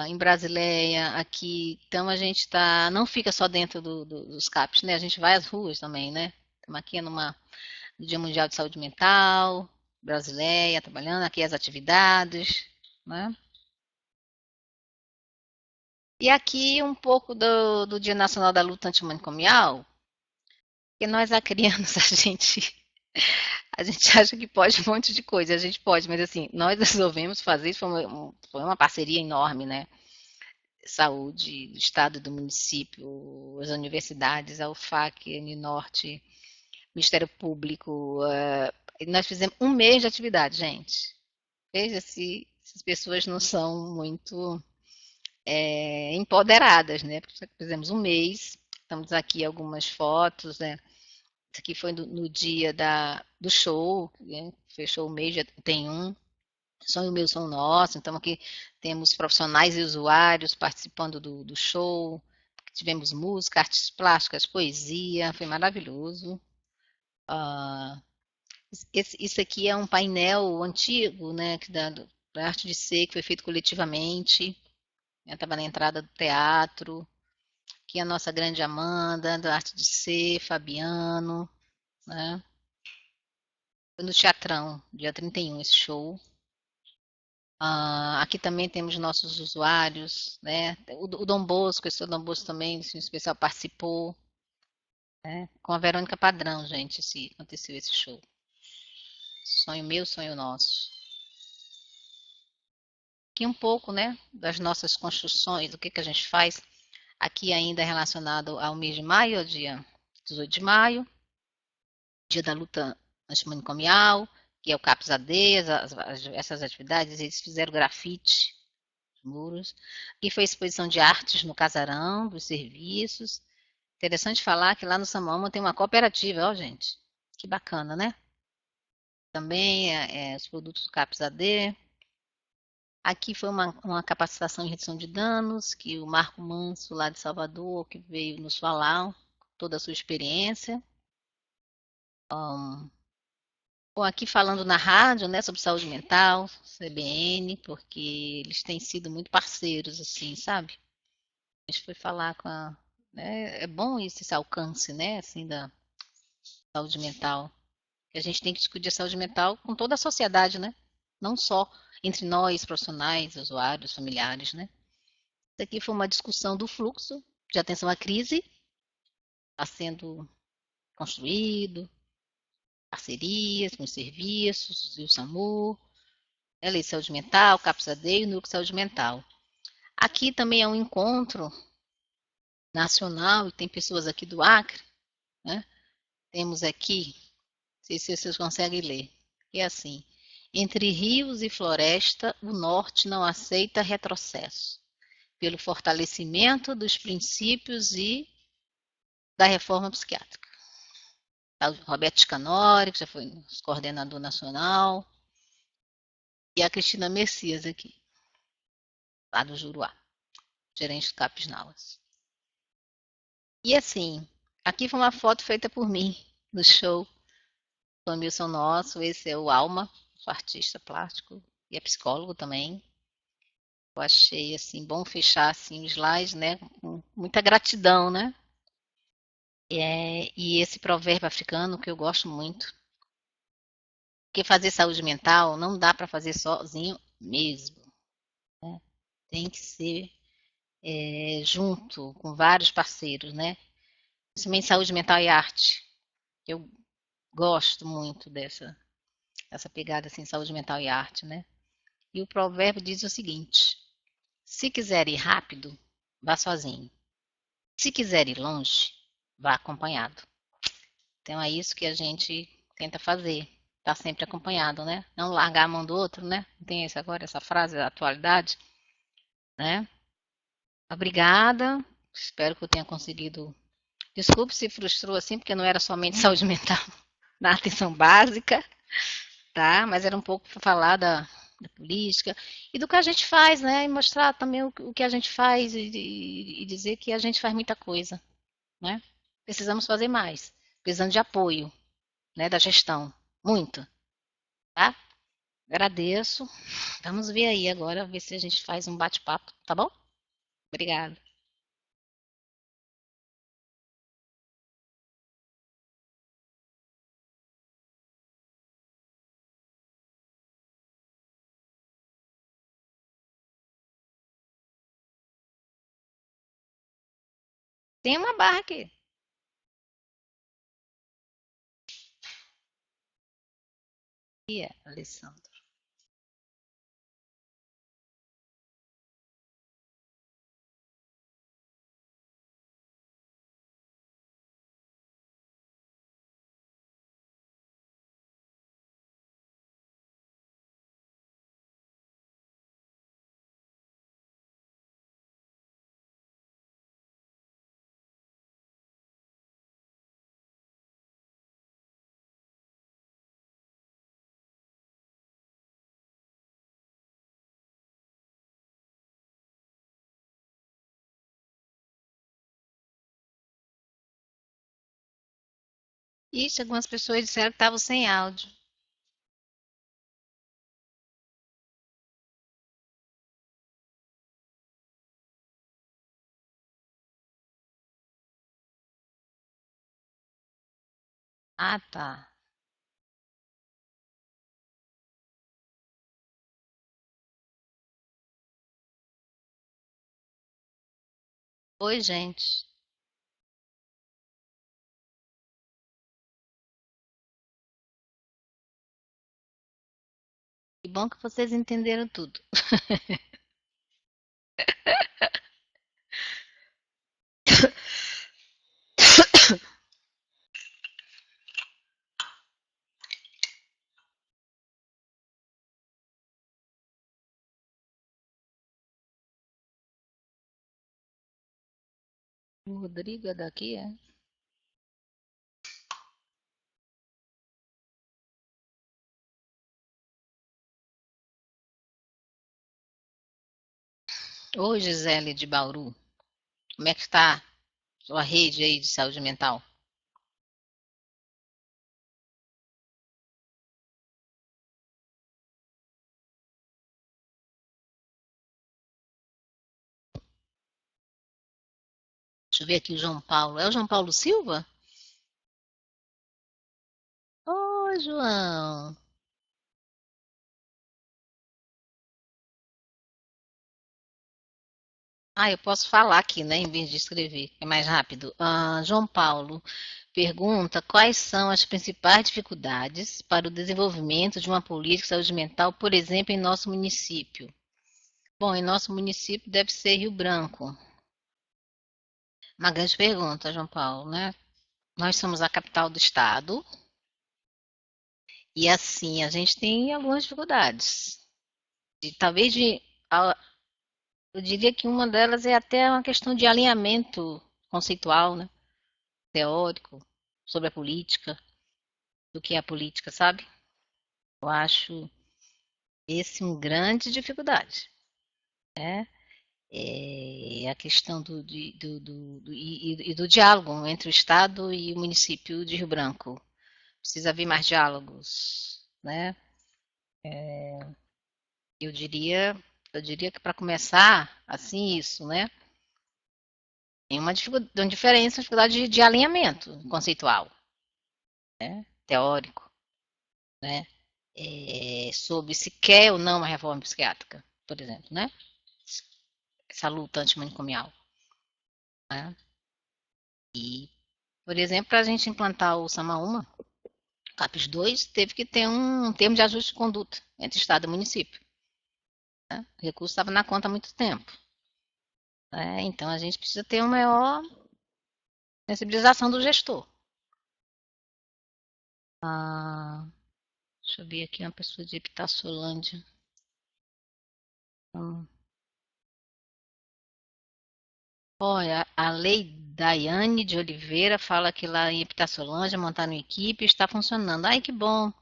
Em Brasileia, aqui, então a gente não fica só dentro dos CAPs, né? A gente vai às ruas também, né? Estamos aqui no Dia Mundial de Saúde Mental, Brasileia, trabalhando aqui as atividades, né? E aqui um pouco do Dia Nacional da Luta Antimanicomial, que nós acrianos, a gente acha que pode um monte de coisa, a gente pode, mas assim, nós resolvemos fazer isso, foi uma parceria enorme, né? saúde do estado e do município, as universidades, a UFAC, a Uninorte, Ministério Público. Nós fizemos um mês de atividade, gente. Veja se as pessoas não são muito empoderadas, né? Porque fizemos um mês, estamos aqui algumas fotos, né? Isso aqui foi no dia do show, né? Fechou o mês, já tem um. Sonho meu, sonho nosso. Então aqui temos profissionais e usuários participando do show. Tivemos música, artes plásticas, poesia, foi maravilhoso. Ah, isso aqui é um painel antigo, né, da arte de ser, que foi feito coletivamente. Estava na entrada do teatro. Aqui a nossa grande Amanda, da arte de ser, Fabiano, né? Foi no Teatrão, dia 31, esse show. Aqui também temos nossos usuários, né? O Dom Bosco, esse Dom Bosco também, em especial, participou, né? Com a Verônica Padrão, gente, aconteceu esse show. Sonho meu, sonho nosso. Aqui um pouco, né, das nossas construções, do que a gente faz. Aqui ainda relacionado ao mês de maio, ao dia 18 de maio, dia da luta antimanicomial, que é o CAPS AD, essas atividades, eles fizeram grafite muros. E foi exposição de artes no casarão, dos serviços. Interessante falar que lá no Samaoma tem uma cooperativa, ó, gente. Que bacana, né? Também os produtos do CAPS AD. Aqui foi uma capacitação em redução de danos, que o Marco Manso, lá de Salvador, que veio nos falar toda a sua experiência. Bom, aqui falando na rádio, né, sobre saúde mental, CBN, porque eles têm sido muito parceiros, assim, sabe? A gente foi falar com a. Né, é bom esse alcance, né? Assim, da saúde mental. A gente tem que discutir a saúde mental com toda a sociedade, né? Não só entre nós, profissionais, usuários, familiares, né? Isso aqui foi uma discussão do fluxo de atenção à crise, está sendo construído, parcerias com os serviços, e o SAMU, a Lei de Saúde Mental, CAPS-AD e o Núcleo de Saúde Mental. Aqui também é um encontro nacional e tem pessoas aqui do Acre, né? Temos aqui, não sei se vocês conseguem ler, é assim: entre rios e floresta, o norte não aceita retrocesso, pelo fortalecimento dos princípios e da reforma psiquiátrica. O Roberto Scanori, que já foi coordenador nacional, e a Cristina Messias aqui, lá do Juruá, gerente do Capes Nauas. E assim, aqui foi uma foto feita por mim no show do Milson Nosso. Esse é o Alma, sou artista plástico e é psicólogo também. Eu achei assim bom fechar assim o slide, né? Com muita gratidão, né? E esse provérbio africano que eu gosto muito, porque fazer saúde mental não dá para fazer sozinho mesmo, né? Tem que ser junto com vários parceiros, né? Principalmente saúde mental e arte. Eu gosto muito dessa pegada assim, saúde mental e arte, né? E o provérbio diz o seguinte: se quiser ir rápido, vá sozinho. Se quiser ir longe, vá acompanhado. Então é isso que a gente tenta fazer. Tá sempre acompanhado, né? Não largar a mão do outro, né? Tem essa frase da atualidade, né? Obrigada. Espero que eu tenha conseguido. Desculpe se frustrou assim, porque não era somente saúde mental na atenção básica, tá? Mas era um pouco para falar da política e do que a gente faz, né? E mostrar também o que a gente faz e dizer que a gente faz muita coisa, né? Precisamos fazer mais, precisando de apoio, né? Da gestão, muito, tá? Agradeço. Vamos ver aí agora, ver se a gente faz um bate-papo, tá bom? Obrigada. Tem uma barra aqui. E é, Alessandro. Isso, algumas pessoas disseram que estavam sem áudio. Ah, tá. Oi, gente. Que bom que vocês entenderam tudo. O Rodrigo é daqui, é? Oi, Gisele de Bauru. Como é que está sua rede aí de saúde mental? Deixa eu ver aqui o João Paulo. É o João Paulo Silva? Oi, João. Ah, eu posso falar aqui, né, em vez de escrever, é mais rápido. João Paulo pergunta quais são as principais dificuldades para o desenvolvimento de uma política de saúde mental, por exemplo, em nosso município. Bom, em nosso município deve ser Rio Branco. Uma grande pergunta, João Paulo, né? Nós somos a capital do estado e assim a gente tem algumas dificuldades. Talvez eu diria que uma delas é até uma questão de alinhamento conceitual, né? Teórico sobre a política, do que é a política, sabe? Eu acho esse uma grande dificuldade, né? A questão do diálogo entre o Estado e o município de Rio Branco. Precisa haver mais diálogos, né? Eu diria, eu diria que para começar, assim, isso, né? Tem uma diferença, uma dificuldade de alinhamento conceitual, né? Teórico, né? Sobre se quer ou não uma reforma psiquiátrica, por exemplo, né? Essa luta antimanicomial, né? E, por exemplo, para a gente implantar o SAMA-UMA, CAPES 2, teve que ter um termo de ajuste de conduta entre Estado e município, né? O recurso estava na conta há muito tempo, né? Então a gente precisa ter uma maior sensibilização do gestor. Ah, deixa eu ver aqui uma pessoa de Epitaciolândia. Hum. Olha, a Lei Daiane de Oliveira fala que lá em Epitaciolândia montaram uma equipe e está funcionando. Ai, que bom.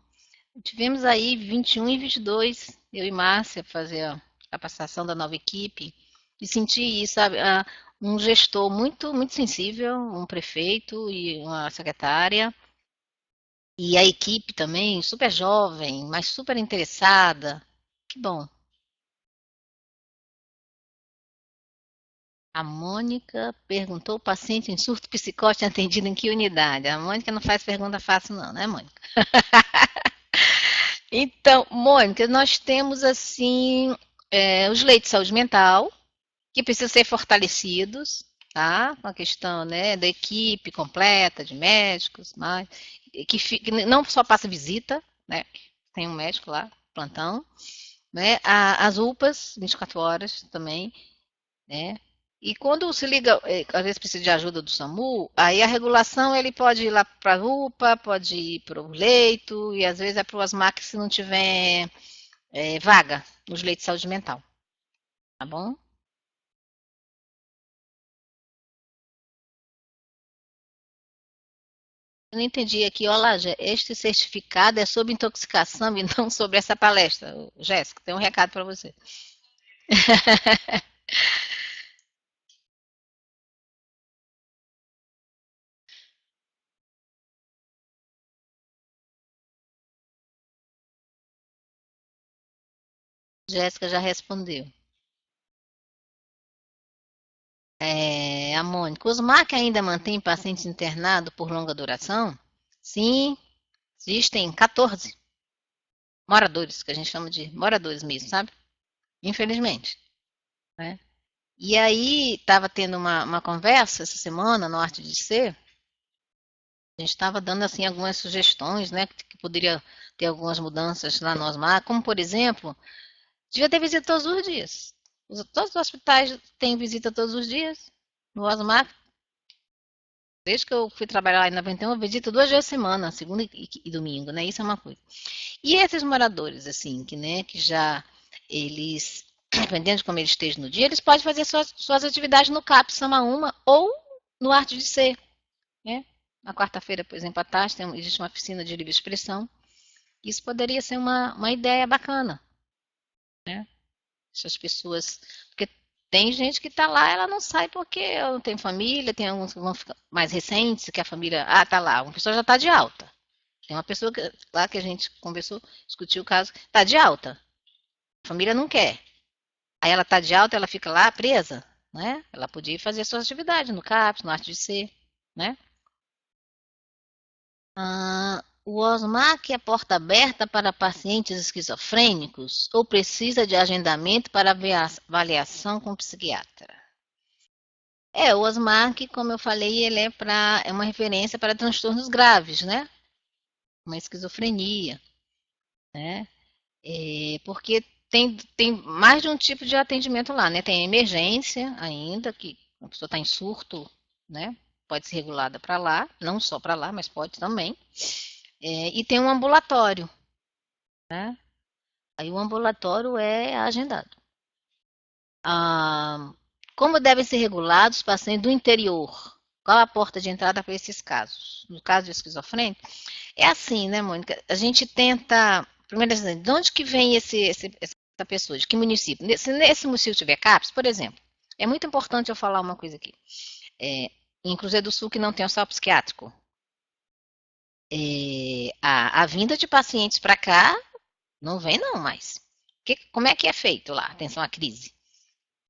Tivemos aí 21 e 22, eu e Márcia, fazer a capacitação da nova equipe e senti isso, sabe? Um gestor muito sensível, um prefeito e uma secretária, e a equipe também, super jovem, mas super interessada. Que bom. A Mônica perguntou: o paciente em surto psicótico é atendido em que unidade? A Mônica não faz pergunta fácil, não, né, Mônica? Então, Mônica, nós temos assim os leitos de saúde mental, que precisam ser fortalecidos, tá? Com a questão, né, da equipe completa de médicos, mas que não só passa visita, né? Tem um médico lá, plantão, né? As UPAs, 24 horas também, né? E quando se liga, às vezes precisa de ajuda do SAMU, aí a regulação ele pode ir lá para a UPA, pode ir para o leito, e às vezes é para o ASMAC se não tiver vaga nos leitos de saúde mental, tá bom? Eu não entendi aqui, olá, este certificado é sobre intoxicação e não sobre essa palestra. Jéssica, tem um recado para você. Jéssica já respondeu. A Mônica, os MAC ainda mantém pacientes internados por longa duração? Sim, existem 14 moradores, que a gente chama de moradores mesmo, sabe? Infelizmente, né? E aí, estava tendo uma conversa essa semana no Arte de Ser, a gente estava dando assim algumas sugestões, né, que poderia ter algumas mudanças lá no OSMAC, como por exemplo, devia ter visita todos os dias. Todos os hospitais têm visita todos os dias. No OSMAC, desde que eu fui trabalhar lá em 91, eu visito 2 vezes a semana, segunda e domingo, né? Isso é uma coisa. E esses moradores, assim, que já eles, dependendo de como eles estejam no dia, eles podem fazer suas atividades no CAP Samaúma ou no Arte de Ser, né? Na quarta-feira, por exemplo, à tarde, existe uma oficina de livre expressão. Isso poderia ser uma ideia bacana, né? Essas pessoas. Porque tem gente que está lá, ela não sai porque não tem família, tem alguns que vão ficar mais recentes, que a família. Ah, tá lá, uma pessoa já está de alta. Tem uma pessoa lá que a gente conversou, discutiu o caso, está de alta. A família não quer. Aí ela está de alta, ela fica lá presa, né? Ela podia fazer suas atividades no CAPS, no Arte de Ser, né? O OSMAC é porta aberta para pacientes esquizofrênicos ou precisa de agendamento para avaliação com psiquiatra? O OSMAC, como eu falei, ele é uma referência para transtornos graves, né? Uma esquizofrenia, né? Porque tem mais de um tipo de atendimento lá, né? Tem a emergência ainda, que a pessoa está em surto, né? Pode ser regulada para lá, não só para lá, mas pode também. E tem um ambulatório, né? Aí o ambulatório é agendado. Como devem ser regulados os pacientes do interior? Qual a porta de entrada para esses casos? No caso de esquizofrênico, é assim, né, Mônica? A gente tenta. Primeiro, de onde que vem essa pessoa? De que município? Se nesse município tiver CAPS, por exemplo, é muito importante eu falar uma coisa aqui. Em Cruzeiro do Sul, que não tem hospital psiquiátrico, a vinda de pacientes para cá não vem, não mais. Como é que é feito lá? Atenção à crise.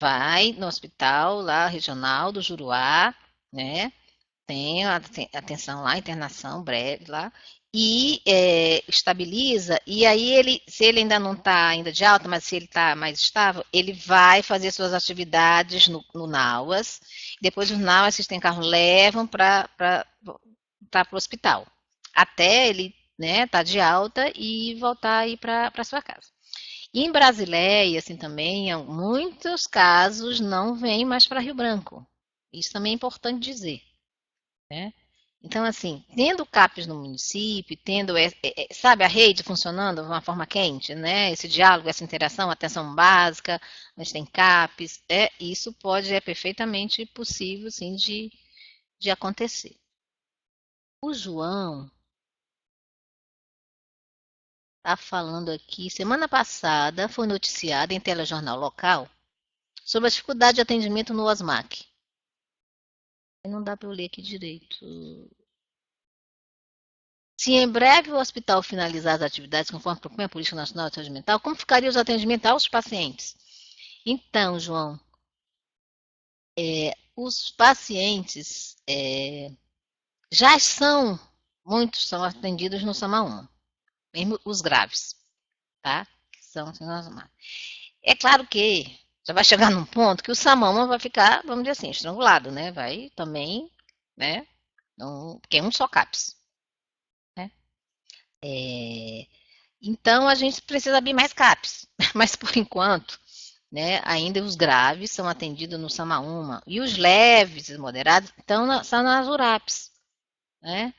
Vai no hospital lá regional do Juruá, né? Tem a atenção lá, internação breve lá, e estabiliza, e aí se ele ainda não está ainda de alta, mas se ele está mais estável, ele vai fazer suas atividades no NAUAS, depois os NAUAS, se tem carro, levam para o hospital, até ele tá de alta e voltar aí para sua casa. E em Brasileia, assim também, em muitos casos não vem mais para Rio Branco. Isso também é importante dizer, né? Então, assim, tendo CAPs no município, tendo, sabe, a rede funcionando de uma forma quente, né? Esse diálogo, essa interação, atenção básica, a gente tem CAPs, isso é perfeitamente possível, sim, de acontecer. O João está falando aqui, semana passada foi noticiado em telejornal local sobre a dificuldade de atendimento no OSMAC. Não dá para eu ler aqui direito. Se em breve o hospital finalizar as atividades conforme propõe a Política Nacional de Saúde Mental, como ficariam os atendimentos aos pacientes? Então, João, os pacientes muitos são atendidos no SAMA1, mesmo os graves, tá? Que são É claro que já vai chegar num ponto que o SAMA1 vai ficar, vamos dizer assim, estrangulado, né? Vai também, né? Porque é um só CAPS, né? Então a gente precisa abrir mais CAPs, mas por enquanto, né, ainda os graves são atendidos no Samaúma e os leves e moderados são nas URAPs, né?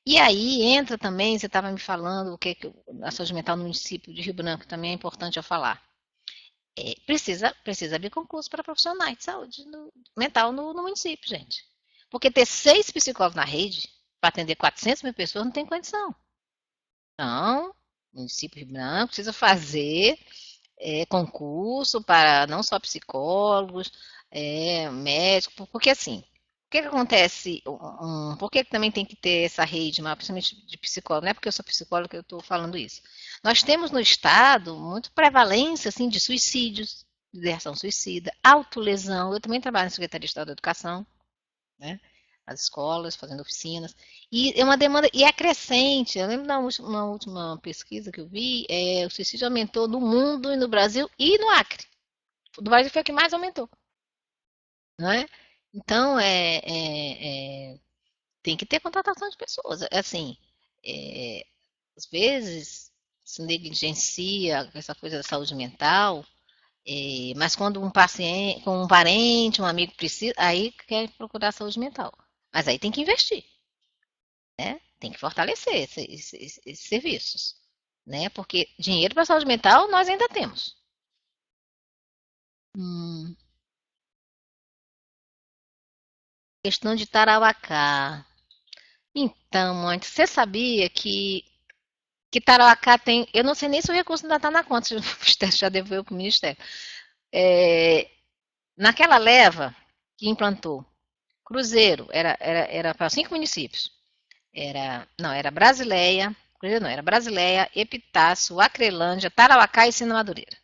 E aí entra também, você estava me falando o que a saúde mental no município de Rio Branco também é importante eu falar. Precisa abrir concurso para profissionais de saúde mental no município, gente. Porque ter 6 psicólogos na rede para atender 400 mil pessoas não tem condição. Então, o município de Rio Branco precisa fazer concurso para não só psicólogos, médicos, porque assim, que acontece? Por que também tem que ter essa rede, principalmente de psicólogo? Não é porque eu sou psicóloga que eu estou falando isso. Nós temos no Estado muito prevalência assim, de suicídios, de ideação suicida, autolesão. Eu também trabalho na Secretaria de Estado da Educação, né? As escolas, fazendo oficinas. E é uma demanda, e é crescente. Eu lembro da uma última pesquisa que eu vi, o suicídio aumentou no mundo e no Brasil e no Acre. O do Brasil foi o que mais aumentou, não é? Então, tem que ter contratação de pessoas. Assim, é, às vezes se negligencia essa coisa da saúde mental, mas quando um paciente, com um parente, um amigo precisa, aí quer procurar saúde mental. Mas aí tem que investir, né? Tem que fortalecer esses serviços, né? Porque dinheiro para saúde mental nós ainda temos. Hum, questão de Tarauacá. Então, antes, você sabia que Tarauacá tem. Eu não sei nem se o recurso ainda está na conta, se o Ministério já devolveu para o Ministério. É, naquela leva que implantou Cruzeiro, era para 5 municípios. Era Brasileia, Cruzeiro não, era Brasileia, Epitácio, Acrelândia, Tarauacá e Sina Madureira.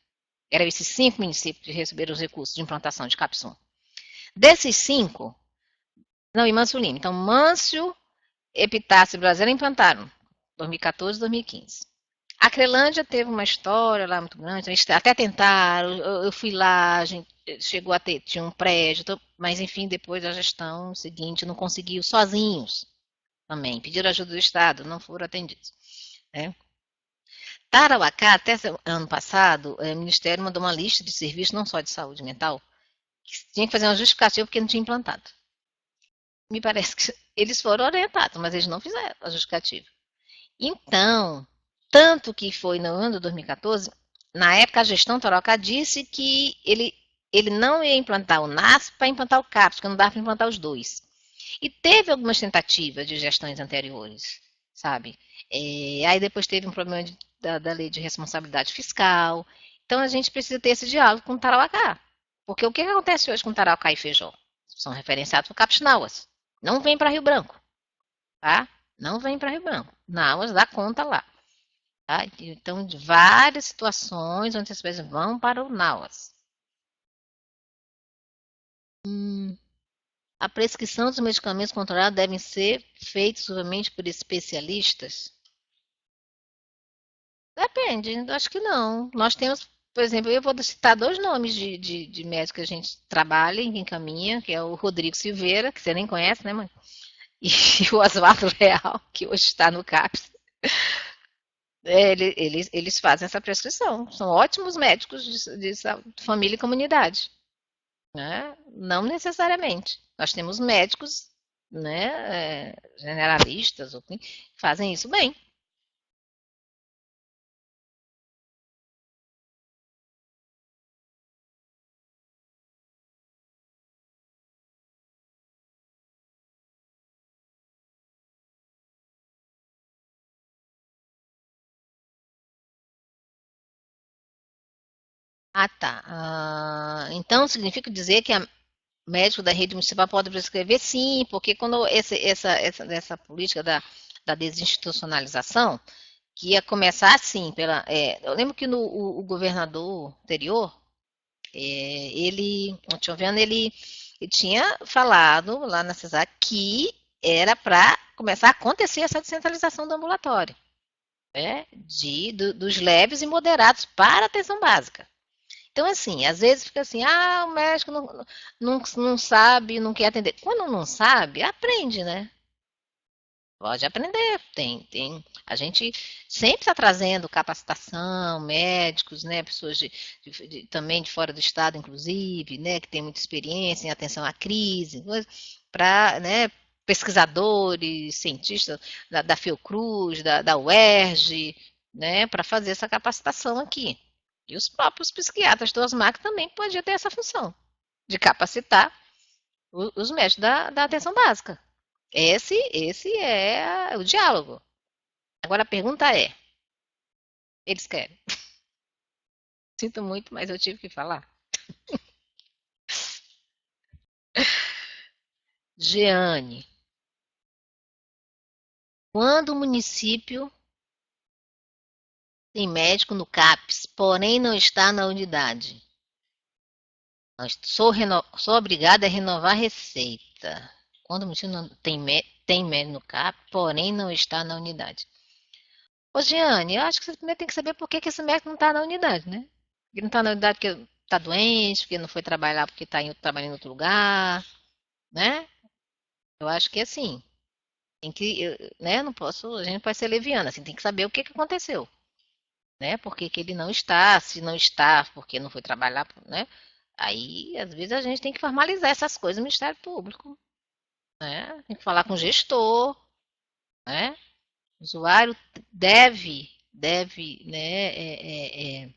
Eram esses 5 municípios que receberam os recursos de implantação de CAPSUM. Desses 5, não, e Mâncio Lima. Então, Mâncio, Epitácio e Brasileia implantaram 2014 e 2015. A Crelândia teve uma história lá muito grande, eles até tentaram, eu fui lá, a gente chegou a ter, tinha um prédio, mas enfim, depois a gestão seguinte não conseguiu sozinhos também, pediram ajuda do Estado, não foram atendidos. Né? Tarauacá, até ano passado, o Ministério mandou uma lista de serviços, não só de saúde mental, que tinha que fazer uma justificativa porque não tinha implantado. Me parece que eles foram orientados, mas eles não fizeram a justificativa. Então, tanto que foi no ano de 2014, na época a gestão Tarauacá disse que ele não ia implantar o NASP para implantar o CAPS, porque não dava para implantar os dois. E teve algumas tentativas de gestões anteriores, sabe? Aí depois teve um problema da lei de responsabilidade fiscal. Então a gente precisa ter esse diálogo com o Tarauacá. Porque o que acontece hoje com Tarauacá e Feijó? São referenciados para Capixnauas. Não vem para Rio Branco, tá? Não vem para Rio Branco. Nauas dá conta lá. Tá? Então, de várias situações onde as pessoas vão para o Nauas. A prescrição dos medicamentos controlados devem ser feitos somente por especialistas? Depende, acho que não. Nós temos, por exemplo, eu vou citar 2 nomes de médicos que a gente trabalha e encaminha, que é o Rodrigo Silveira, que você nem conhece, né, mãe? E o Oswaldo Leal, que hoje está no CAPS. Eles fazem essa prescrição. São ótimos médicos de família e comunidade. Né? Não necessariamente. Nós temos médicos, né, generalistas, que fazem isso bem. Ah, tá. Então significa dizer que a médico da rede municipal pode prescrever? Sim, porque quando essa política da desinstitucionalização, que ia começar assim, eu lembro que o governador anterior, ele tinha falado lá na CESAC que era para começar a acontecer essa descentralização do ambulatório, né, dos leves e moderados para a atenção básica. Então, assim, às vezes fica assim, o médico não sabe, não quer atender. Quando não sabe, aprende, né? Pode aprender. A gente sempre está trazendo capacitação, médicos, né? Pessoas também de fora do estado, inclusive, né? Que tem muita experiência em atenção à crise, para, né? Pesquisadores, cientistas da Fiocruz, da UERJ, né? Para fazer essa capacitação aqui. E os próprios psiquiatras do OSMAC também podiam ter essa função de capacitar os médicos da atenção básica. Esse é o diálogo. Agora a pergunta é: eles querem? Sinto muito, mas eu tive que falar. Jeane, quando o município tem médico no CAPS, porém não está na unidade, sou obrigada a renovar a receita. Quando o município não tem médico no CAPS, porém não está na unidade. Ô, Jeane, eu acho que você primeiro tem que saber por que esse médico não está na unidade, né? Ele não está na unidade porque está doente, porque não foi trabalhar porque está trabalhando em outro lugar, né? Eu acho que assim, tem que, né? Não posso, a gente não pode ser leviana, assim, tem que saber o que aconteceu, né? Por que ele não está, se não está, porque não foi trabalhar, né? Aí, às vezes, a gente tem que formalizar essas coisas no Ministério Público, né? Tem que falar com o gestor, né? O usuário deve, né?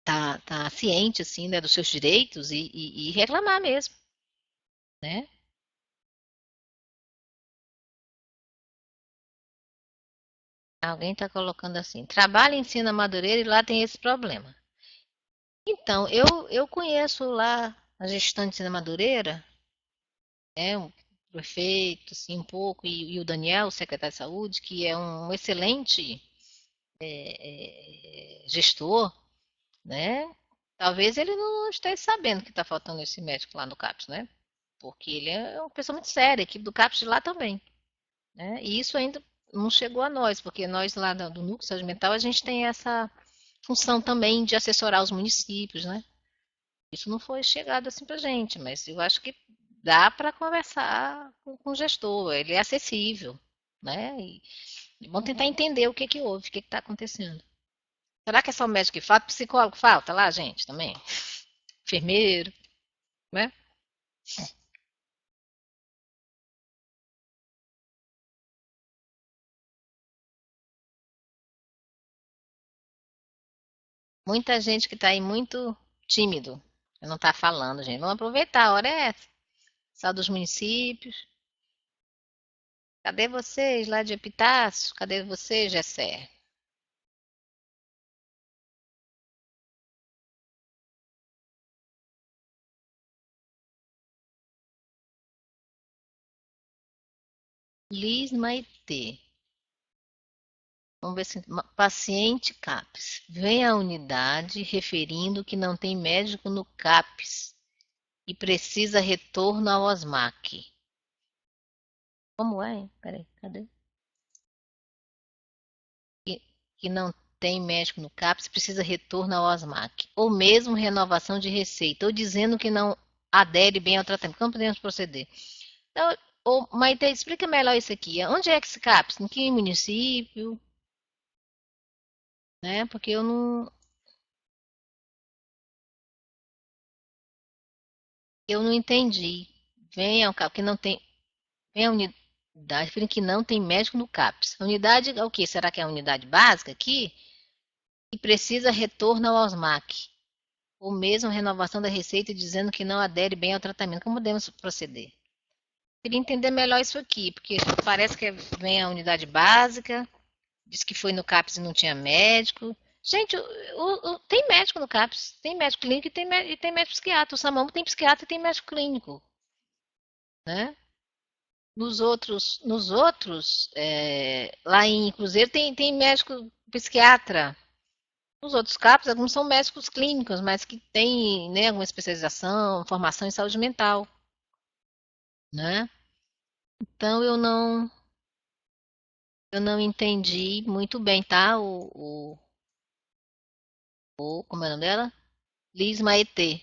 Tá ciente, assim, né? Dos seus direitos e reclamar mesmo, né? Alguém está colocando assim, trabalha em ensino Madureira e lá tem esse problema. Então, eu conheço lá a gestante de Madureira, né, o prefeito, assim, um pouco, e o Daniel, o secretário de saúde, que é um excelente gestor, né? Talvez ele não esteja sabendo que está faltando esse médico lá no CAPS, né? Porque ele é uma pessoa muito séria, a equipe do CAPS de lá também, né? E isso ainda não chegou a nós, porque nós lá do Núcleo de Saúde Mental, a gente tem essa função também de assessorar os municípios, né? Isso não foi chegado assim para gente, mas eu acho que dá para conversar com o gestor, ele é acessível, né? E vamos tentar entender o que que houve, o que está acontecendo. Será que é só o médico que falta? Psicólogo falta lá, gente, também? Enfermeiro, né? Muita gente que está aí muito tímido, não está falando, gente. Vamos aproveitar, a hora é essa. Sal dos municípios. Cadê vocês lá de Epitácio? Cadê vocês, Gessé? Liz Maitê. Vamos ver se. Paciente CAPS. Vem à unidade referindo que não tem médico no CAPS e precisa retorno ao OSMAC. Como é? Peraí, cadê? Que, que não tem médico no CAPS e precisa retorno ao OSMAC. Ou mesmo renovação de receita. Ou dizendo que não adere bem ao tratamento. Como podemos proceder? Então, Maite, explica melhor isso aqui. Onde é que esse CAPS? Em que município? Né? Porque eu não entendi. Vem ao CAPS, que não tem. Vem a unidade, referindo que não tem médico no CAPS. A unidade é o quê? Será que é a unidade básica aqui? E precisa retorno ao OSMAC. Ou mesmo renovação da receita dizendo que não adere bem ao tratamento. Como podemos proceder? Queria entender melhor isso aqui, porque parece que vem a unidade básica, diz que foi no CAPS e não tinha médico. Gente, tem médico no CAPS, tem médico clínico e tem médico psiquiatra. O SAMAMO tem psiquiatra e tem médico clínico, né? Nos outros, lá em Cruzeiro tem médico psiquiatra. Nos outros CAPs, alguns são médicos clínicos, mas que têm, né, alguma especialização, formação em saúde mental, né? Então eu não entendi muito bem, tá? Como é o nome dela? Liz Maetê,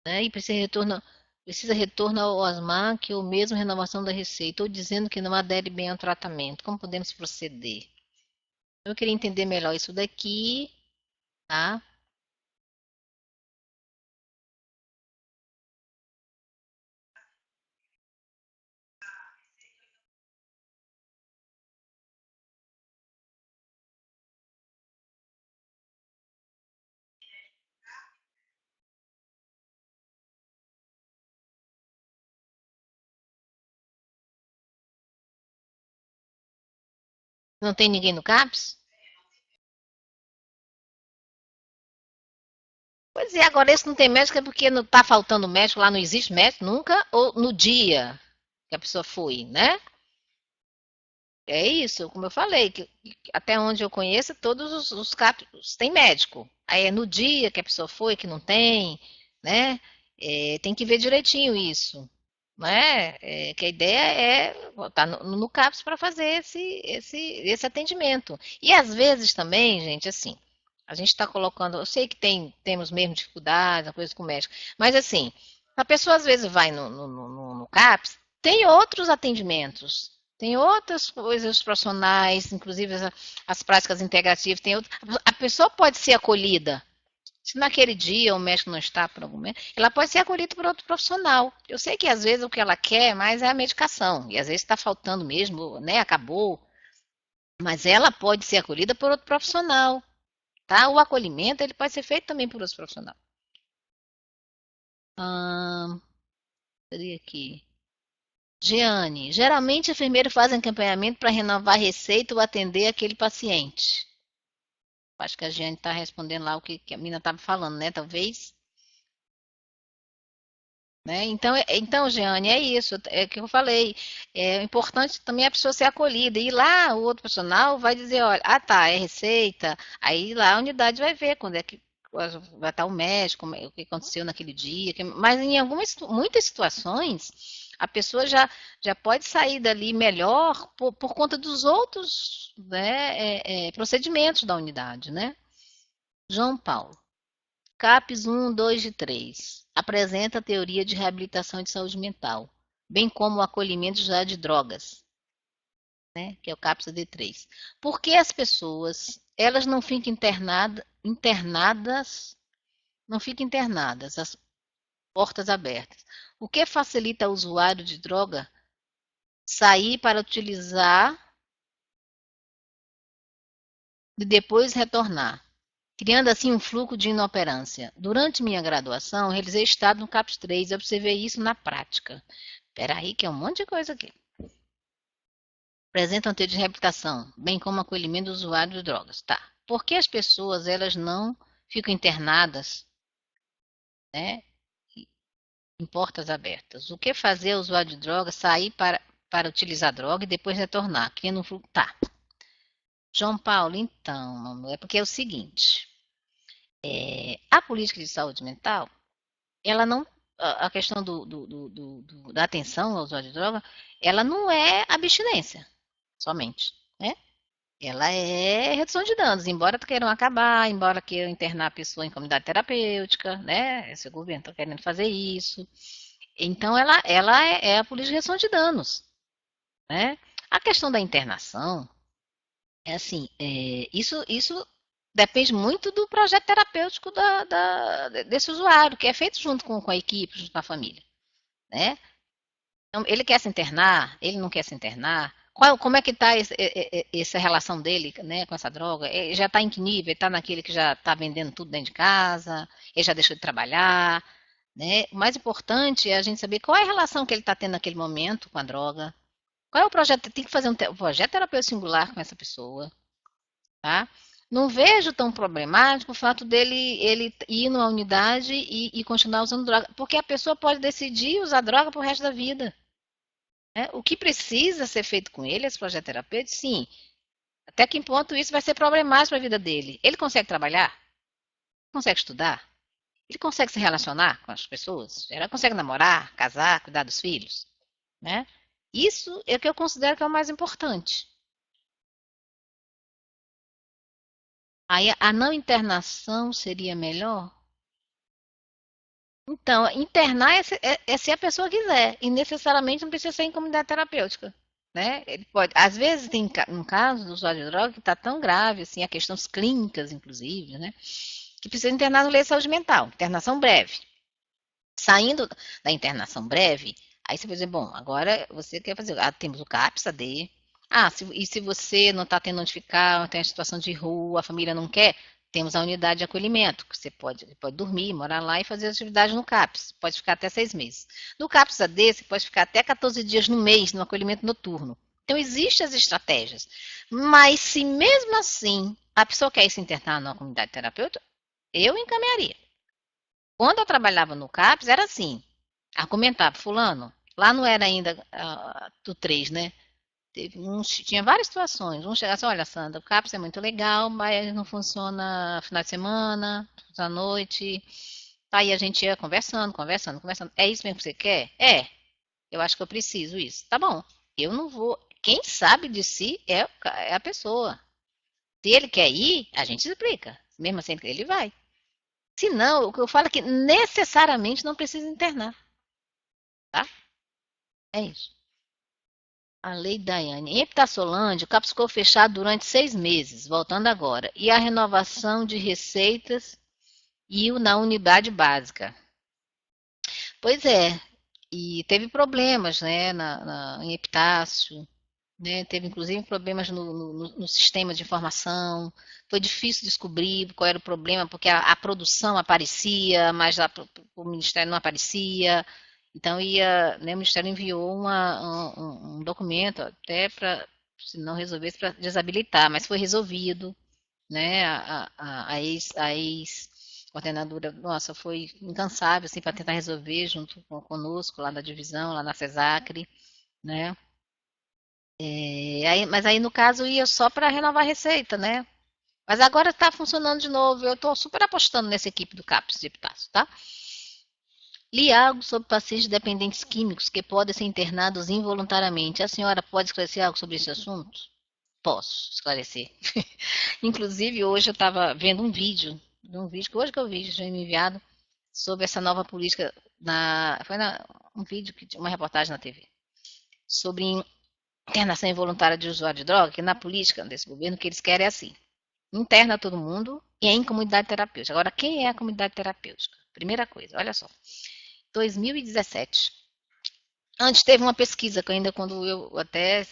né? E precisa retorno ao OSMAC ou mesmo renovação da receita, ou dizendo que não adere bem ao tratamento. Como podemos proceder? Eu queria entender melhor isso daqui, tá? Não tem ninguém no CAPS? Pois é, agora esse não tem médico é porque não tá faltando médico, lá não existe médico nunca, ou no dia que a pessoa foi, né? É isso, como eu falei, que até onde eu conheço, todos os CAPs têm médico. Aí é no dia que a pessoa foi, que não tem, né? É, tem que ver direitinho isso, né? É, que a ideia é botar no CAPS para fazer esse atendimento. E às vezes também, gente, assim, a gente está colocando, eu sei que temos mesmo dificuldades, coisa com o médico, mas assim, a pessoa às vezes vai no CAPS, tem outros atendimentos, tem outras coisas profissionais, inclusive as práticas integrativas. A pessoa pode ser acolhida. Se naquele dia o médico não está por algum momento, ela pode ser acolhida por outro profissional. Eu sei que às vezes o que ela quer mais é a medicação, e às vezes está faltando mesmo, né? Acabou. Mas ela pode ser acolhida por outro profissional, tá? O acolhimento ele pode ser feito também por outro profissional. Seria aqui. Jeane, geralmente enfermeiro faz acompanhamento para renovar a receita ou atender aquele paciente. Acho que a Jeane está respondendo lá o que a menina estava falando, né? Talvez. Né? Então, Jeane, é isso, é o que eu falei. É importante também a pessoa ser acolhida. E lá o outro profissional vai dizer, olha, ah tá, é receita. Aí lá a unidade vai ver quando é que vai estar o médico, o que aconteceu naquele dia. Mas em muitas situações, a pessoa já pode sair dali melhor por conta dos outros, né, procedimentos da unidade, né? João Paulo. CAPS 1, 2 e 3 apresenta a teoria de reabilitação de saúde mental, bem como o acolhimento já de drogas, né, que é o CAPS D3. Por que as pessoas, elas não ficam internadas, as portas abertas? O que facilita ao usuário de droga sair para utilizar e depois retornar, criando assim um fluxo de inoperância. Durante minha graduação, realizei estágio no CAPS 3 e observei isso na prática. Espera aí que é um monte de coisa aqui. Apresentam ter de reabilitação, bem como acolhimento do usuário de drogas. Tá. Por que as pessoas elas não ficam internadas, né, em portas abertas? O que fazer o usuário de drogas sair para utilizar droga e depois retornar? Criando um fluxo. Tá. João Paulo, então, é porque é o seguinte, a política de saúde mental, ela não, a questão da atenção ao usuário de droga, ela não é abstinência somente, né? Ela é redução de danos, embora queiram acabar, embora queiram internar a pessoa em comunidade terapêutica, né? Esse governo está querendo fazer isso. Então, ela é a política de redução de danos, né? A questão da internação, é assim, isso depende muito do projeto terapêutico desse usuário, que é feito junto com a equipe, junto com a família, né? Então, ele quer se internar, ele não quer se internar, como é que está essa relação dele, né, com essa droga? Ele já está em que nível? Ele está naquele que já está vendendo tudo dentro de casa? Ele já deixou de trabalhar? Né? O mais importante é a gente saber qual é a relação que ele está tendo naquele momento com a droga. Qual é o projeto? Tem que fazer um projeto terapêutico singular com essa pessoa. Tá? Não vejo tão problemático o fato dele ele ir numa unidade e continuar usando droga, porque a pessoa pode decidir usar droga pro resto da vida. Né? O que precisa ser feito com ele, esse projeto terapêutico, sim. Até que ponto isso vai ser problemático para a vida dele? Ele consegue trabalhar? Consegue estudar? Ele consegue se relacionar com as pessoas? Ele consegue namorar, casar, cuidar dos filhos? Né? Isso é o que eu considero que é o mais importante. Aí a não internação seria melhor? Então, internar é se a pessoa quiser, e necessariamente não precisa ser em comunidade terapêutica. Né? Ele pode, às vezes tem um caso do usuário de droga que está tão grave, assim, a questões clínicas, inclusive, né? Que precisa internar no leito de saúde mental, internação breve. Saindo da internação breve, aí você vai dizer, bom, agora você quer fazer, temos o CAPS, AD, e se você não está tendo onde ficar, tem a situação de rua, a família não quer, temos a unidade de acolhimento, que você pode dormir, morar lá e fazer atividade no CAPS. Pode ficar até 6 meses. No CAPS AD, você pode ficar até 14 dias no mês no acolhimento noturno. Então, existem as estratégias. Mas, se mesmo assim a pessoa quer se internar numa comunidade terapêutica, eu encaminharia. Quando eu trabalhava no CAPS, era assim, argumentava, fulano, lá não era ainda do 3, né? Tinha várias situações. Um chegava assim, olha, Sandra, o CAPS é muito legal, mas não funciona final de semana, à noite. Aí a gente ia conversando, conversando, conversando. É isso mesmo que você quer? É, eu acho que eu preciso isso. Tá bom. Eu não vou. Quem sabe de si é a pessoa. Se ele quer ir, a gente explica. Mesmo assim, ele vai. Se não, o que eu falo é que necessariamente não precisa internar, tá? É isso. A Lei Daiane. Em Epitassolândia, o CAPS ficou fechado durante 6 meses, voltando agora. E a renovação de receitas e o na unidade básica. Pois é, e teve problemas, né, em Epitácio, né, teve inclusive problemas no sistema de informação. Foi difícil descobrir qual era o problema, porque a produção aparecia, mas o Ministério não aparecia. Então né, o Ministério enviou um documento até para, se não resolvesse, para desabilitar, mas foi resolvido, né? A ex-coordenadora, nossa, foi incansável assim, para tentar resolver junto conosco lá da divisão, lá na CESACRE, né? Mas aí no caso ia só para renovar a receita, né? Mas agora está funcionando de novo. Eu estou super apostando nessa equipe do CAPS de Epitácio, tá? Li algo sobre pacientes dependentes químicos que podem ser internados involuntariamente. A senhora pode esclarecer algo sobre esse assunto? Posso esclarecer. Inclusive, hoje eu estava vendo um vídeo que hoje que eu vi, já me enviado, sobre essa nova política um vídeo, uma reportagem na TV, sobre internação involuntária de usuário de droga, que na política desse governo, o que eles querem é assim, interna todo mundo e é em comunidade terapêutica. Agora, quem é a comunidade terapêutica? Primeira coisa, olha só, 2017. Antes teve uma pesquisa, que ainda quando eu até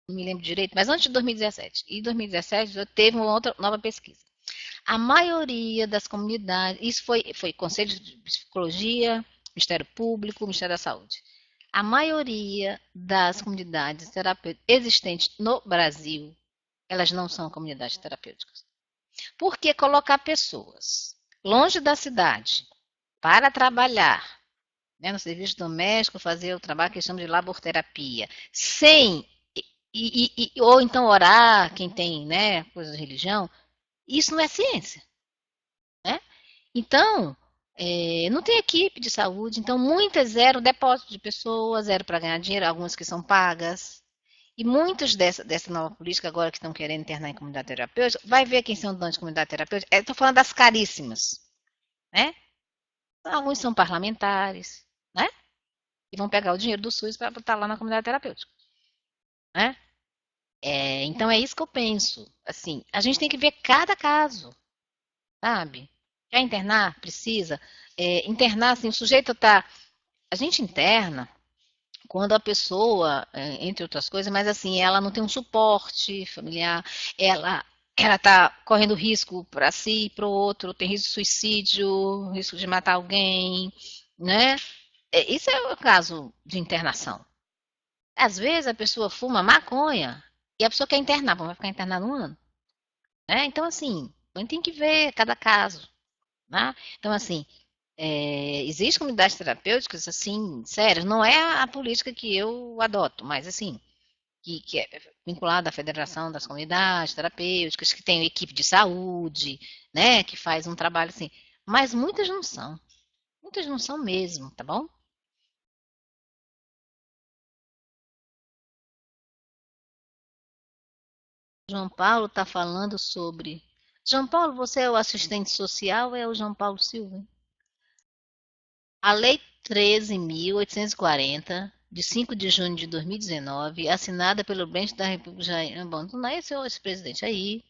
não me lembro direito, mas antes de 2017. E 2017 teve uma outra nova pesquisa. A maioria das comunidades, isso foi Conselho de Psicologia, Ministério Público, Ministério da Saúde. A maioria das comunidades terapêuticas existentes no Brasil, elas não são comunidades terapêuticas. Por que colocar pessoas longe da cidade para trabalhar, né, no serviço doméstico, fazer o trabalho que eles chamam de laborterapia, sem ou então orar, quem tem, né, coisa de religião, isso não é ciência, né? Então, não tem equipe de saúde, então muitas zero depósito de pessoas, zero para ganhar dinheiro, algumas que são pagas. E muitos dessa nova política agora que estão querendo internar em comunidade terapêutica, vai ver quem são donos de comunidade terapêutica. Estou falando das caríssimas, né? Alguns são parlamentares, né? E vão pegar o dinheiro do SUS para botar lá na comunidade terapêutica, né? Então é isso que eu penso. Assim, a gente tem que ver cada caso, sabe? Quer internar? Precisa. Internar, assim, o sujeito está. A gente interna quando a pessoa, entre outras coisas, mas assim, ela não tem um suporte familiar, ela está correndo risco para si e para o outro, tem risco de suicídio, risco de matar alguém, né? Isso é o caso de internação. Às vezes a pessoa fuma maconha e a pessoa quer internar, vai ficar internada 1 ano, né? Então, assim, a gente tem que ver cada caso, né? Então, assim, existem comunidades terapêuticas, assim, sérias, não é a política que eu adoto, mas, assim, que é vinculada à Federação das Comunidades Terapêuticas, que tem equipe de saúde, né, que faz um trabalho assim, mas muitas não são mesmo, tá bom? João Paulo está falando sobre. João Paulo, você é o assistente social ou é o João Paulo Silva? A Lei 13.840, de 5 de junho de 2019, assinada pelo presidente da República Jair, bom, não é esse presidente aí,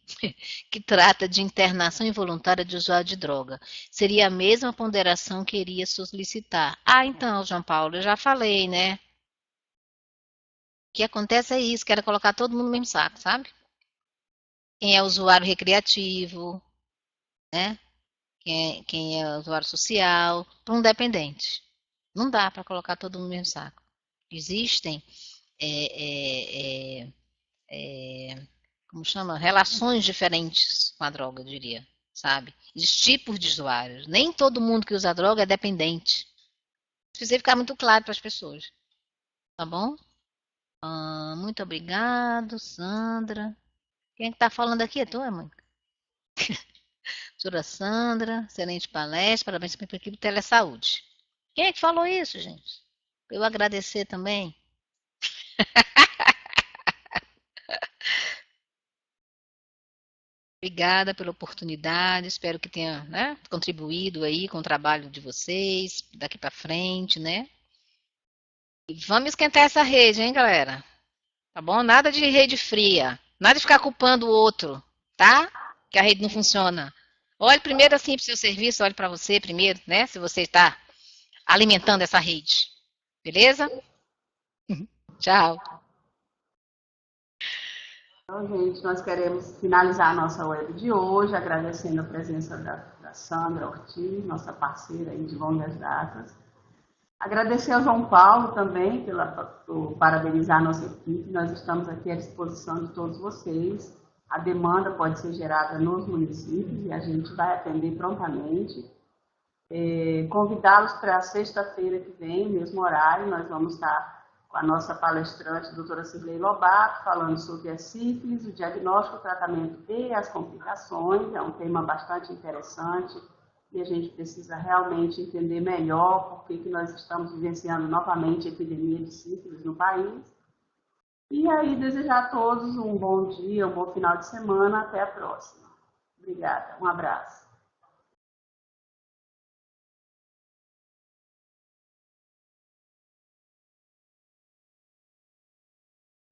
que trata de internação involuntária de usuário de droga. Seria a mesma ponderação que iria solicitar. Ah, então, João Paulo, eu já falei, né? O que acontece é isso, quero colocar todo mundo no mesmo saco, sabe? Quem é usuário recreativo, né? Quem é usuário social, para um dependente. Não dá para colocar todo mundo no mesmo saco. Existem, é, é, é, como chama? Relações diferentes com a droga, eu diria. sabe? De tipos de usuários. Nem todo mundo que usa droga é dependente. Precisa ficar muito claro para as pessoas, tá bom? Muito obrigado, Sandra. Quem é que tá falando aqui? É tu, mãe? Doutora Sandra, excelente palestra, parabéns para a equipe de Telesaúde. Quem é que falou isso, gente? Eu agradecer também. Obrigada pela oportunidade, espero que tenha, né, contribuído aí com o trabalho de vocês daqui para frente, né? E vamos esquentar essa rede, hein, galera? Tá bom? Nada de rede fria, nada de ficar culpando o outro, tá? Que a rede não funciona. Olhe primeiro assim para o seu serviço, olhe para você primeiro, né? Se você está alimentando essa rede, beleza? Tchau. Então, gente, nós queremos finalizar a nossa web de hoje, agradecendo a presença da Sandra Ortiz, nossa parceira aí de longas datas. Agradecer ao João Paulo também por parabenizar a nossa equipe. Nós estamos aqui à disposição de todos vocês. A demanda pode ser gerada nos municípios e a gente vai atender prontamente. Convidá-los para sexta-feira que vem, mesmo horário, nós vamos estar com a nossa palestrante, a doutora Cirlei Lobato, falando sobre a sífilis, o diagnóstico, o tratamento e as complicações. É um tema bastante interessante e a gente precisa realmente entender melhor por que nós estamos vivenciando novamente a epidemia de sífilis no país. E aí, desejar a todos um bom dia, um bom final de semana. Até a próxima. Obrigada. Um abraço.